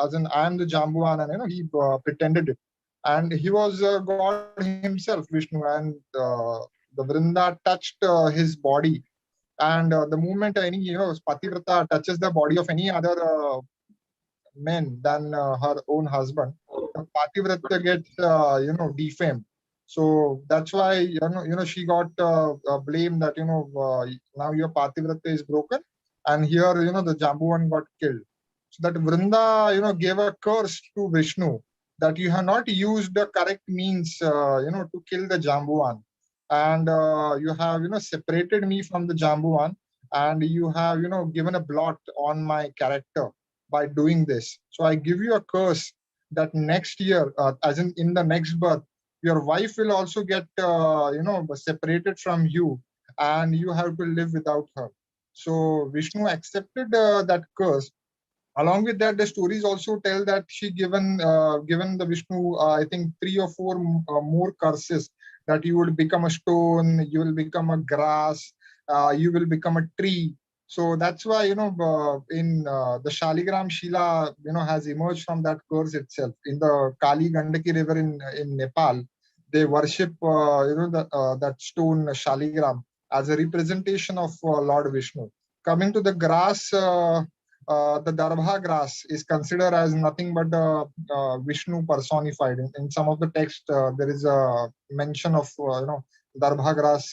as in I am the Jambuan, and he pretended it, and he was God himself, Vishnu, and the Vrinda touched his body, and the moment any pativrata touches the body of any other men than her own husband, the pativrata gets defamed. So that's why she got blamed that now your pativrata is broken, and here the Jambuvan got killed. So that Vrinda gave a curse to Vishnu that you have not used the correct means to kill the Jambuvan, and you have separated me from the Jambuvan, and you have given a blot on my character by doing this. So I give you a curse that next year, as in the next birth, your wife will also get separated from you, and you have to live without her. So Vishnu accepted that curse. Along with that, the stories also tell that she given the Vishnu, I think 3 or 4 more curses, that you will become a stone, you will become a grass, you will become a tree. So that's why in the Shaligram Shila has emerged from that curse itself. In the Kali Gandaki river in Nepal, they worship that stone Shaligram as a representation of Lord Vishnu. Coming to the grass. The Darbha grass is considered as nothing but Vishnu personified. In some of the text, there is a mention of Darbha grass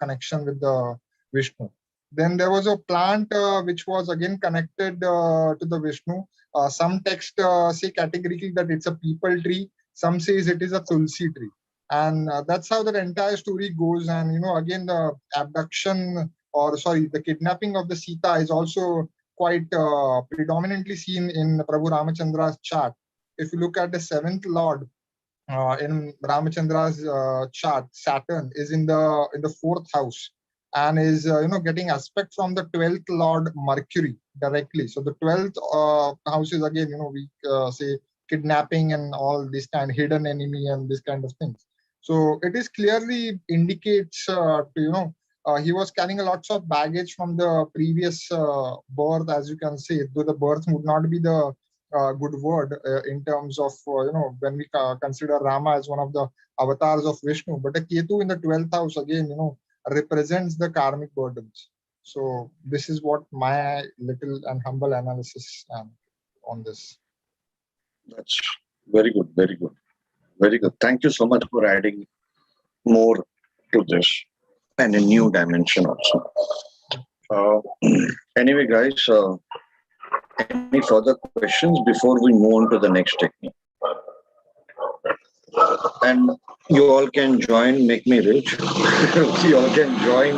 connection with the Vishnu. Then there was a plant which was again connected to the Vishnu. Some text say categorically that it's a peepal tree. Some says it is a tulsi tree. And that's how the entire story goes. And again, the abduction, or sorry, the kidnapping of the Sita is also quite predominantly seen in Prabhu Ramachandra's chart. If you look at the 7th Lord in Ramachandra's chart, Saturn is in the 4th house, and is getting aspect from the 12th Lord Mercury directly. So the 12th house is again we say kidnapping and all this kind, hidden enemy and this kind of things. So it is clearly indicates to he was carrying lots of baggage from the previous birth, as you can say, though the birth would not be the good word in terms of, when we consider Rama as one of the avatars of Vishnu. But a Ketu in the 12th house, again, represents the karmic burdens. So this is what my little and humble analysis on this. That's very good, very good, very good. Thank you so much for adding more to this and a new dimension also. Anyway, guys, any further questions before we move on to the next technique? And you all can join Make Me Rich. You all can join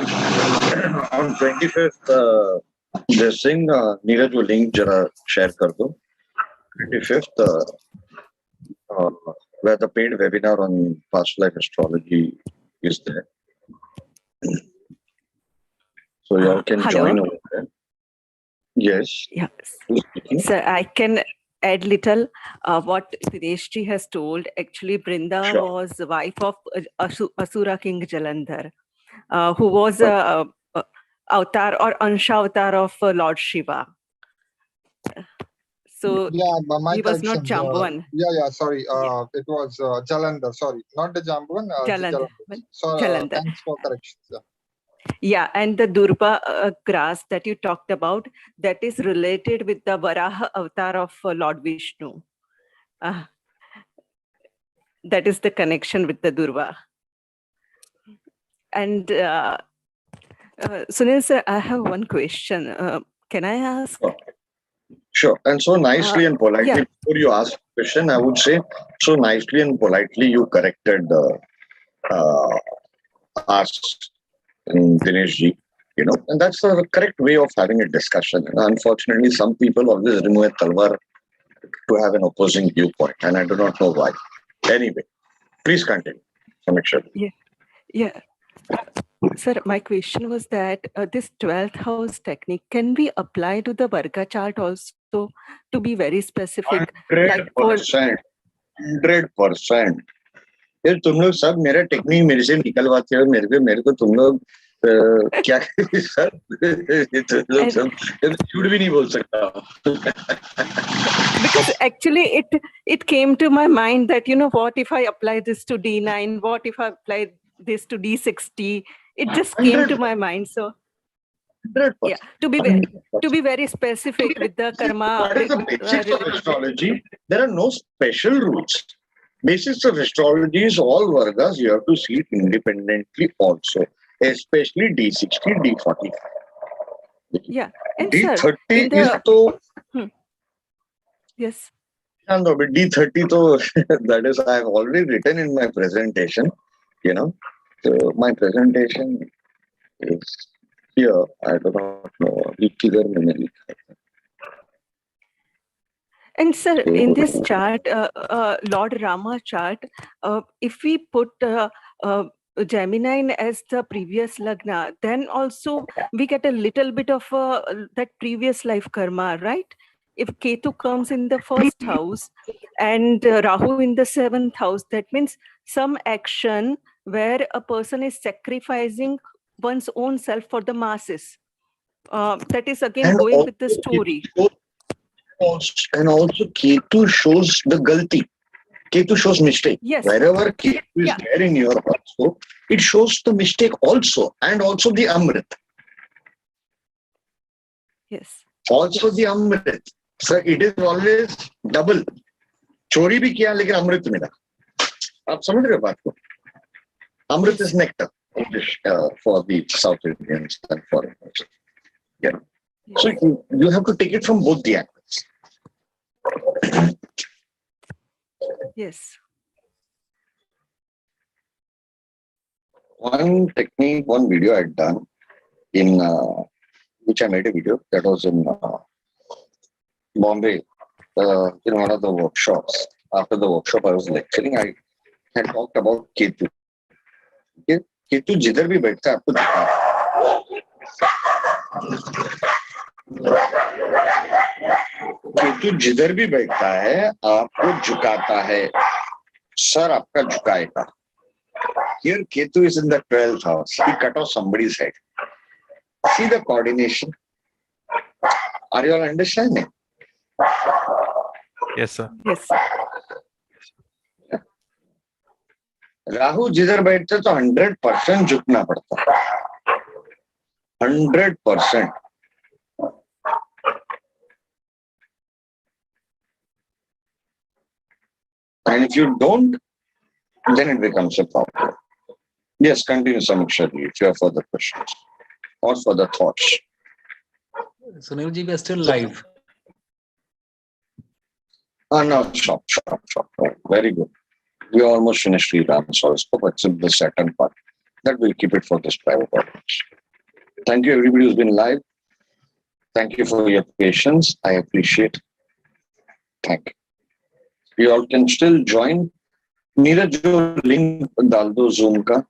on 25th. This thing, Neeraj will link jara share kar do. 25th, where the paid webinar on past life astrology is there. So you all can join over there. Yes. Yes. So I can add little what Sireshji has told. Actually, Brinda was the wife of Asura King Jalandhar, who was avatar or Ansha avatar of Lord Shiva. So Yeah, my he was not correction. Jambuvan. Yeah, sorry. It was Jalandhar. Sorry, not the Jambuvan. Jalandhar. So Jalandhar. thanks for corrections. Yeah. Yeah, and the Durba grass that you talked about, that is related with the Varaha avatar of Lord Vishnu. That is the connection with the Durva. And Sunil sir, I have one question. Can I ask? Sure. And so nicely and politely, yeah. before you ask the question, I would say, so nicely and politely you corrected us in Dinesh ji, and that's the correct way of having a discussion. And unfortunately, some people always remove a talwar to have an opposing viewpoint, and I do not know why. Anyway, please continue, Samiksha. Yeah. Sir, my question was that this 12th house technique, can we apply to the Varga chart also, to be very specific? 100%. 100%. ये तुम लोग सब मेरा technique मेरे से निकलवाते हो मेरे को तुम लोग क्या सर तुम लोग सब झूठ भी नहीं बोल सकता. Because actually it came to my mind that, what if I apply this to D9? What if I apply this to D60? It just came to my mind. So, 100%. yeah, to be very specific with the karma. What is the basics of astrology? There are no special rules. Basics of astrology is all Vargas. You have to see it independently also, especially D60, D40. Yeah, and D30 sir, is to. Yes. No, but D30 to that is I have already written in my presentation. So my presentation is here. I do not know. And sir, in this chart, Lord Rama chart, if we put Gemini as the previous lagna, then also we get a little bit of that previous life karma, right? If Ketu comes in the first house and Rahu in the 7th house, that means some action where a person is sacrificing one's own self for the masses. That is again And going with the story. And also Ketu shows the galti. Ketu shows mistake. Yes. Wherever Ketu is there in your horoscope, it shows the mistake also, and also the Amrit. Yes. Also the Amrit. So it is always double. चोरी भी किया लेकिन अमृत मिला. आप समझ रहे हो बात को? Amrit is nectar for the South Indians and foreigners. Yeah. So you have to take it from both the angles. Yes. One technique, one video I had done in which I made a video that was in Bombay, in one of the workshops. After the workshop, I was lecturing. I had talked about Ketu. Ketu जिधर भी बैठता है आपको दिखता है. केतु जिधर भी बैठता है आपको झुकाता है. सर आपका झुकाएगा. Here Ketu is in the 12th house. He cut off somebody's head. See the coordination. Are you all understanding? Yes, sir. Yes. Rahu जिधर बैठते तो 100% झुकना पड़ता है. 100%. And if you don't, then it becomes a problem. Yes, continue, Samiksha, if you have further questions or further thoughts. Sunil ji, we are still live. No, stop. Very good. We almost finished the Ram's horoscope, except the second part. That we'll keep it for this private audience. Thank you, everybody who's been live. Thank you for your patience. I appreciate. Thank you. You all can still join. Neeraj, jo link dal do Zoom ka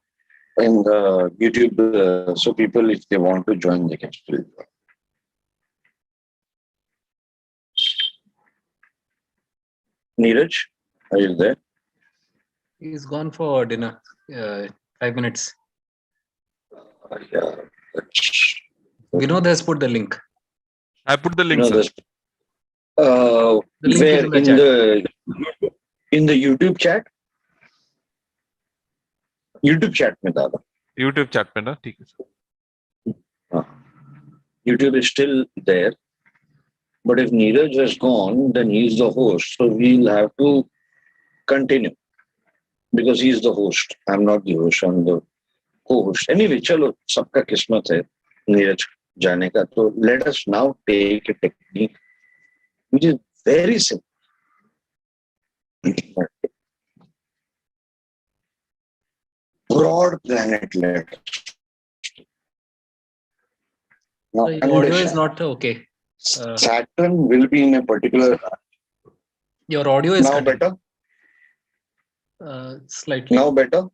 in the YouTube, so people, if they want to join, they can still join. Neeraj, are you there? He's gone for dinner. 5 minutes. Yeah. Vinod has put the link. I put the link, No, sir. The link is where in the chat. in the YouTube chat? YouTube chat में डाला. YouTube chat पे ना, ठीक है sir. YouTube is still there. But if Neeraj has gone, then he's the host. So we'll have to continue. Because he's the host. I'm not the host, I'm the co-host. Anyway, chalo, sabka kismat hai Neeraj jaane ka. So let us now take a technique which is very simple. Broad planet letters. Now, So your audio is not okay. Saturn will be in a particular. Your audio is now cutting. better. Slightly. Now better.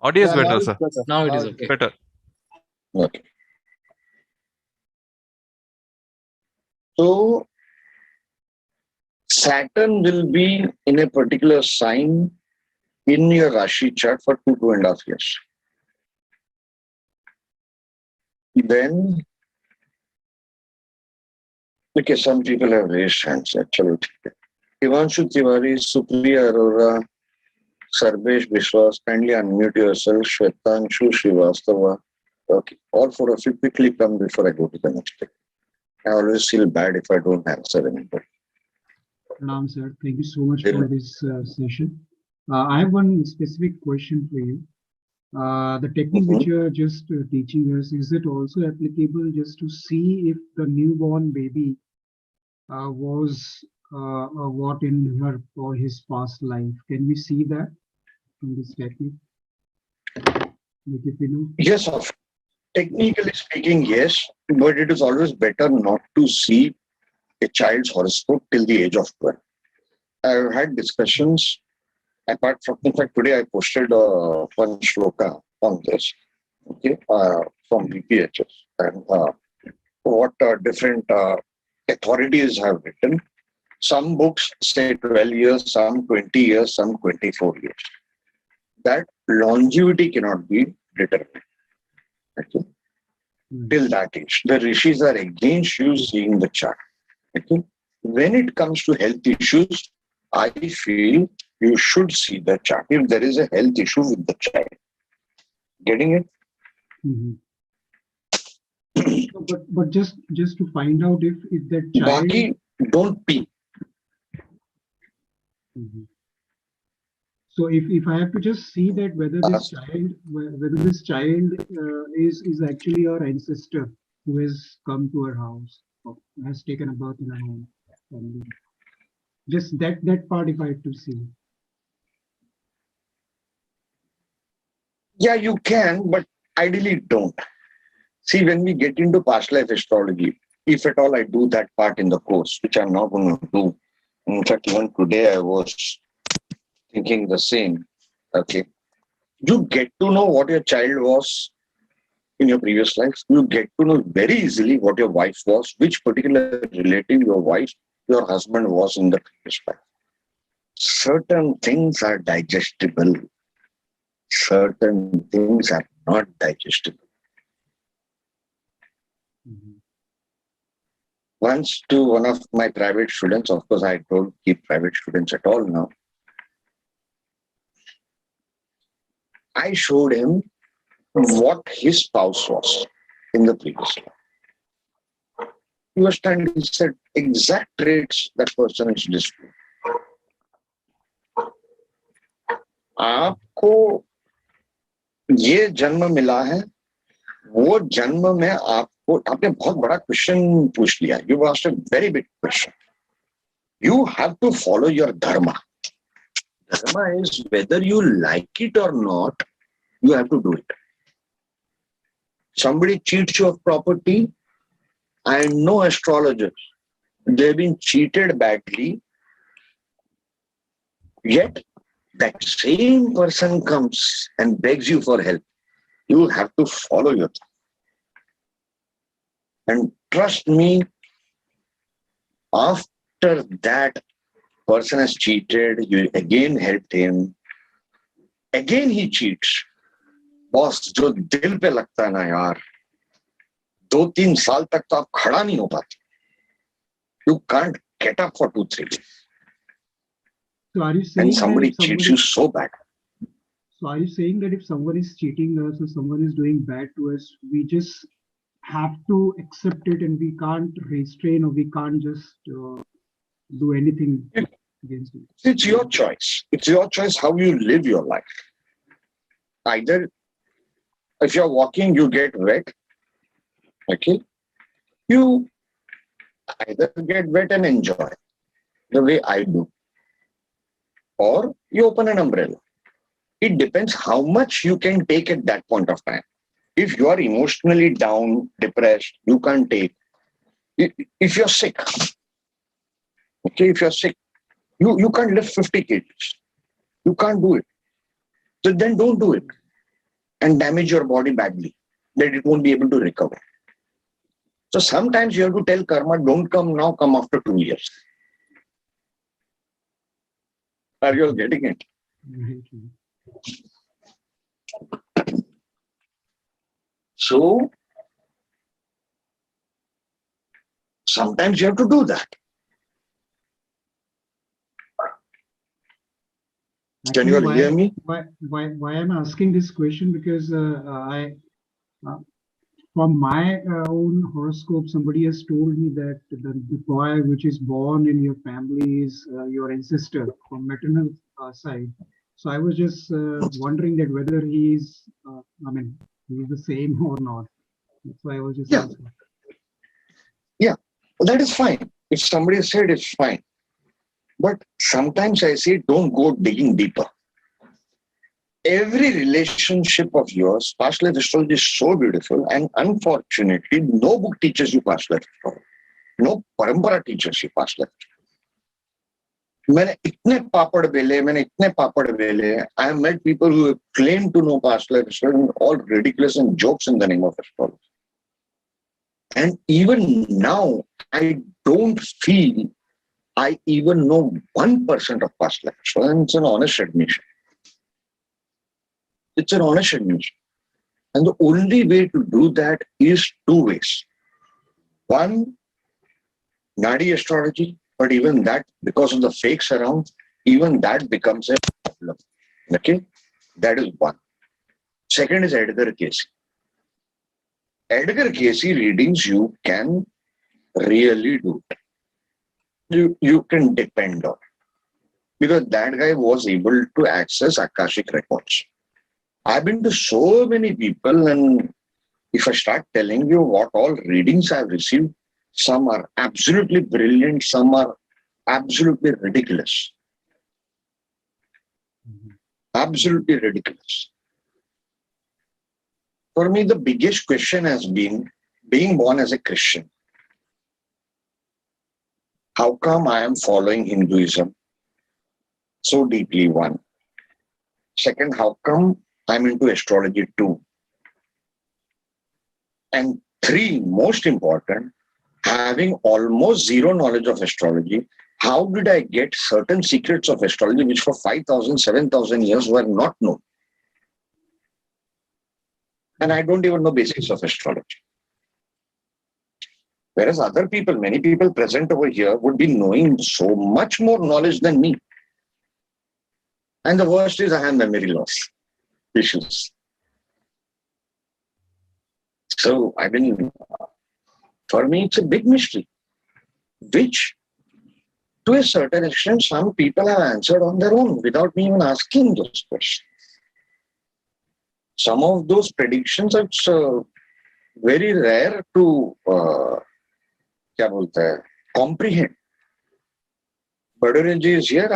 Audio is Yeah, better, now it's sir. better. Now it Now is it's okay. Better. Okay. So Saturn will be in a particular sign in your Rashi chart for 2.5 years. Then, okay, some people have raised hands actually. Himanshu Tiwari, Supriya Arora, Sarvesh Biswas, kindly unmute yourself. Shwetanshu Srivastava. Okay, all four of you quickly come before I go to the next thing. I always feel bad if I don't answer anybody. Pranam, sir. Thank you so much for this session. I have one specific question for you. The technique which you are just teaching us, is it also applicable just to see if the newborn baby was what in her or his past life? Can we see that in this technique? Like if you know. Yes, technically speaking, yes, but it is always better not to see a child's horoscope till the age of 12. I've had discussions. Apart from, in fact, today I posted one shloka on this, okay, from BPHS, and what different authorities have written. Some books say 12 years, some 20 years, some 24 years. That longevity cannot be determined. Okay. Till that age, the rishis are against you seeing the chart. Okay. When it comes to health issues, I feel you should see the chart if there is a health issue with the child. Getting it? So, but just to find out if that child. Baki, don't pee. So if I have to just see that whether this child is actually our ancestor who has come to our house or has taken a birth in our home, family. Just that part if I have to see. Yeah, you can, but ideally don't. See, when we get into past life astrology, if at all I do that part in the course, which I'm not going to do. In fact, even today I was thinking the same. Okay. You get to know what your child was in your previous life. You get to know very easily what your wife was, which particular relative your wife, your husband was in the previous life. Certain things are digestible. Certain things are not digestible. Once to one of my private students, of course I don't keep private students at all now. I showed him what his spouse was in the previous life. He was trying to set exact traits that person is displaying. आपको ये जन्म मिला है, वो जन्म में आपने बहुत बड़ा क्वेश्चन पूछ लिया. You asked a very big question. You have to follow your dharma. Dharma is whether you like it or not, you have to do it. Somebody cheats you of property. I know astrologers. They've been cheated badly. Yet, that same person comes and begs you for help. You have to follow your dharma. And trust me, after that person has cheated, you again helped him. Again he cheats. Boss, जो दिल पे लगता है ना यार, 2-3 साल तक तो आप खड़ा नहीं हो पाते. You can't get up for 2-3 days. So are you saying And somebody that if cheats you so bad. So are you saying that if someone is cheating us or someone is doing bad to us, we just have to accept it and we can't restrain or we can't just do anything against it? It's your choice. It's your choice how you live your life. Either if you're walking, you get wet. Okay. You either get wet and enjoy the way I do. Or you open an umbrella. It depends how much you can take at that point of time. If you are emotionally down, depressed, you can't take. If you're sick, okay, if you're sick, you can't lift 50 kgs. You can't do it. So then don't do it and damage your body badly, that it won't be able to recover. So sometimes you have to tell karma, don't come now, come after 2 years. Are you all getting it? So sometimes you have to do that. Can you all hear me? Why I'm asking this question? Because from my own horoscope, somebody has told me that the boy which is born in your family is your ancestor from maternal side. So I was just wondering that whether he's the same or not. That's why I was just asking. Yeah, that is fine. If somebody said it's fine. But sometimes I say, don't go digging deeper. Every relationship of yours, past life astrology is so beautiful, and unfortunately, no book teaches you past life astrology. No parampara teaches you past life astrology. I have met people who have claimed to know past life astrology, all ridiculous and jokes in the name of astrology. And even now, I don't feel I even know 1% of past life astrology, and it's an honest admission. It's an honest admission. And the only way to do that is 2 ways. One, Nadi astrology, but even that, because of the fakes around, even that becomes a problem. Okay? That is one. Second is Edgar Cayce. Edgar Cayce readings you can really do. You can depend on. Because that guy was able to access Akashic records. I've been to so many people, and if I start telling you what all readings I've received, some are absolutely brilliant, some are absolutely ridiculous. Absolutely ridiculous. For me, the biggest question has been being born as a Christian. How come I am following Hinduism so deeply? One. Second, how come I'm into astrology too? And three, most important, having almost zero knowledge of astrology, how did I get certain secrets of astrology which for 5,000, 7,000 years were not known? And I don't even know basics of astrology. Whereas other people, many people present over here would be knowing so much more knowledge than me. And the worst is I have memory loss issues. So, for me, it's a big mystery, which to a certain extent, some people have answered on their own without me even asking those questions. Some of those predictions are very rare to comprehend. Badareji is here.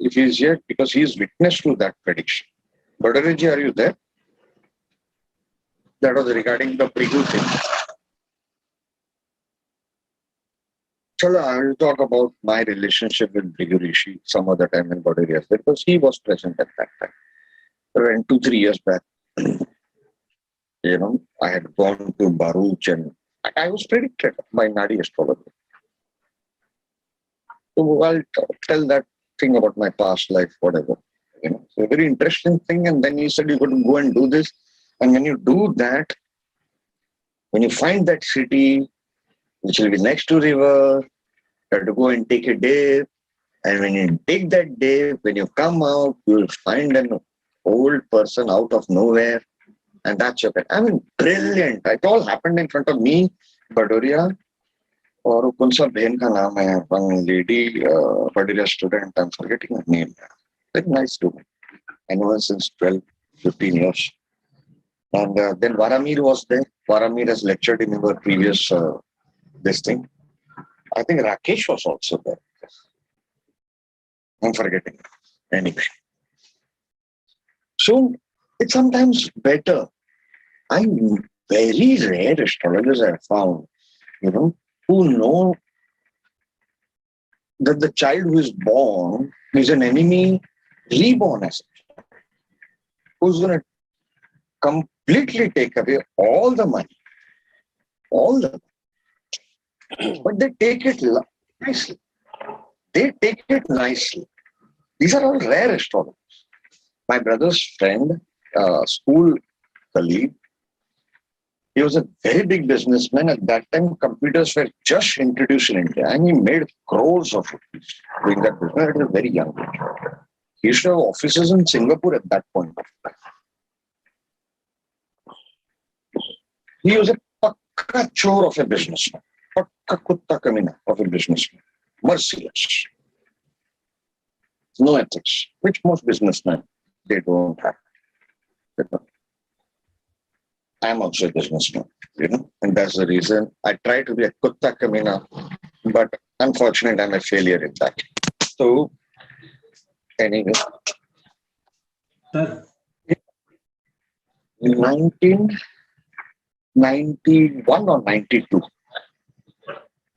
If he is here, because he is witness to that prediction. Badareji, are you there? That was regarding the Prigu thing. So I will talk about my relationship with Prigu Rishi some other time when Badareji is there, because he was present at that time. Around 2-3 years back, I had gone to Baruch and I was predicted by Nadi astrology. So I'll tell that thing about my past life, whatever. It's a very interesting thing. And then he said, you're going to go and do this. And when you do that, When you find that city, which will be next to river, you have to go and take a dip. And when you take that dip, when you come out, you will find an old person out of nowhere. And that's your pet. I mean, brilliant. It all happened in front of me, Badoria. और कौन सा बहन का नाम है one lady Badoria student, I'm forgetting her name. Very nice student. I know her since 12-15 years. And then Varamir was there. Varamir has lectured in our previous this thing. I think Rakesh was also there. I'm forgetting. Anyway. So it's sometimes better. I'm very rare astrologers I have found, who know that the child who is born is an enemy reborn as a child, who's going to completely take away all the money. All the money. But they take it nicely. They take it nicely. These are all rare astrologers. My brother's friend, school colleague, he was a very big businessman. At that time, computers were just introduced in India, and he made crores of rupees doing that business at a very young age. He used to have offices in Singapore at that point of time. He was a pakka chore of a businessman, pakka kutta kamina of a businessman, merciless. No ethics, which most businessmen, they don't have. I'm also a businessman, and that's the reason I try to be a kutta kamina, but unfortunately I'm a failure in that. So, anyway. Sir. 1991 or 92,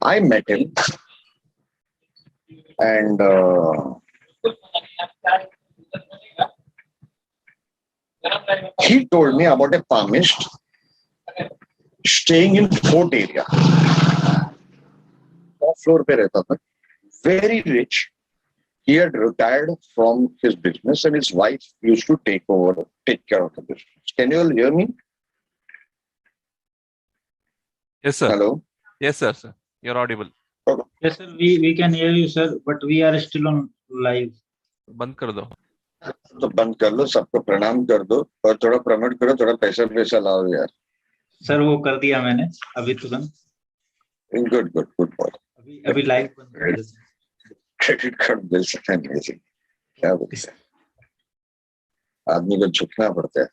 I met him, and he told me about a palmist staying in Fort area. Top floor pe rehta tha. Very rich. He had retired from his business and his wife used to take care of the business. Can you all hear me? Yes, sir. Hello? Yes, sir. You're audible. Okay. Yes, sir. We can hear you, sir, but we are still on live. बंद कर दो. तो बंद कर लो, सबको प्रणाम कर दो और थोड़ा प्रमोट करो, थोड़ा पैसा लाओ यार. सर वो कर दिया मैंने अभी तुरंत. Good boy. अभी लाइव क्रेडिट कार्ड बिल से अमेजिंग. क्या बोलते हैं, आदमी को झुकना पड़ता है.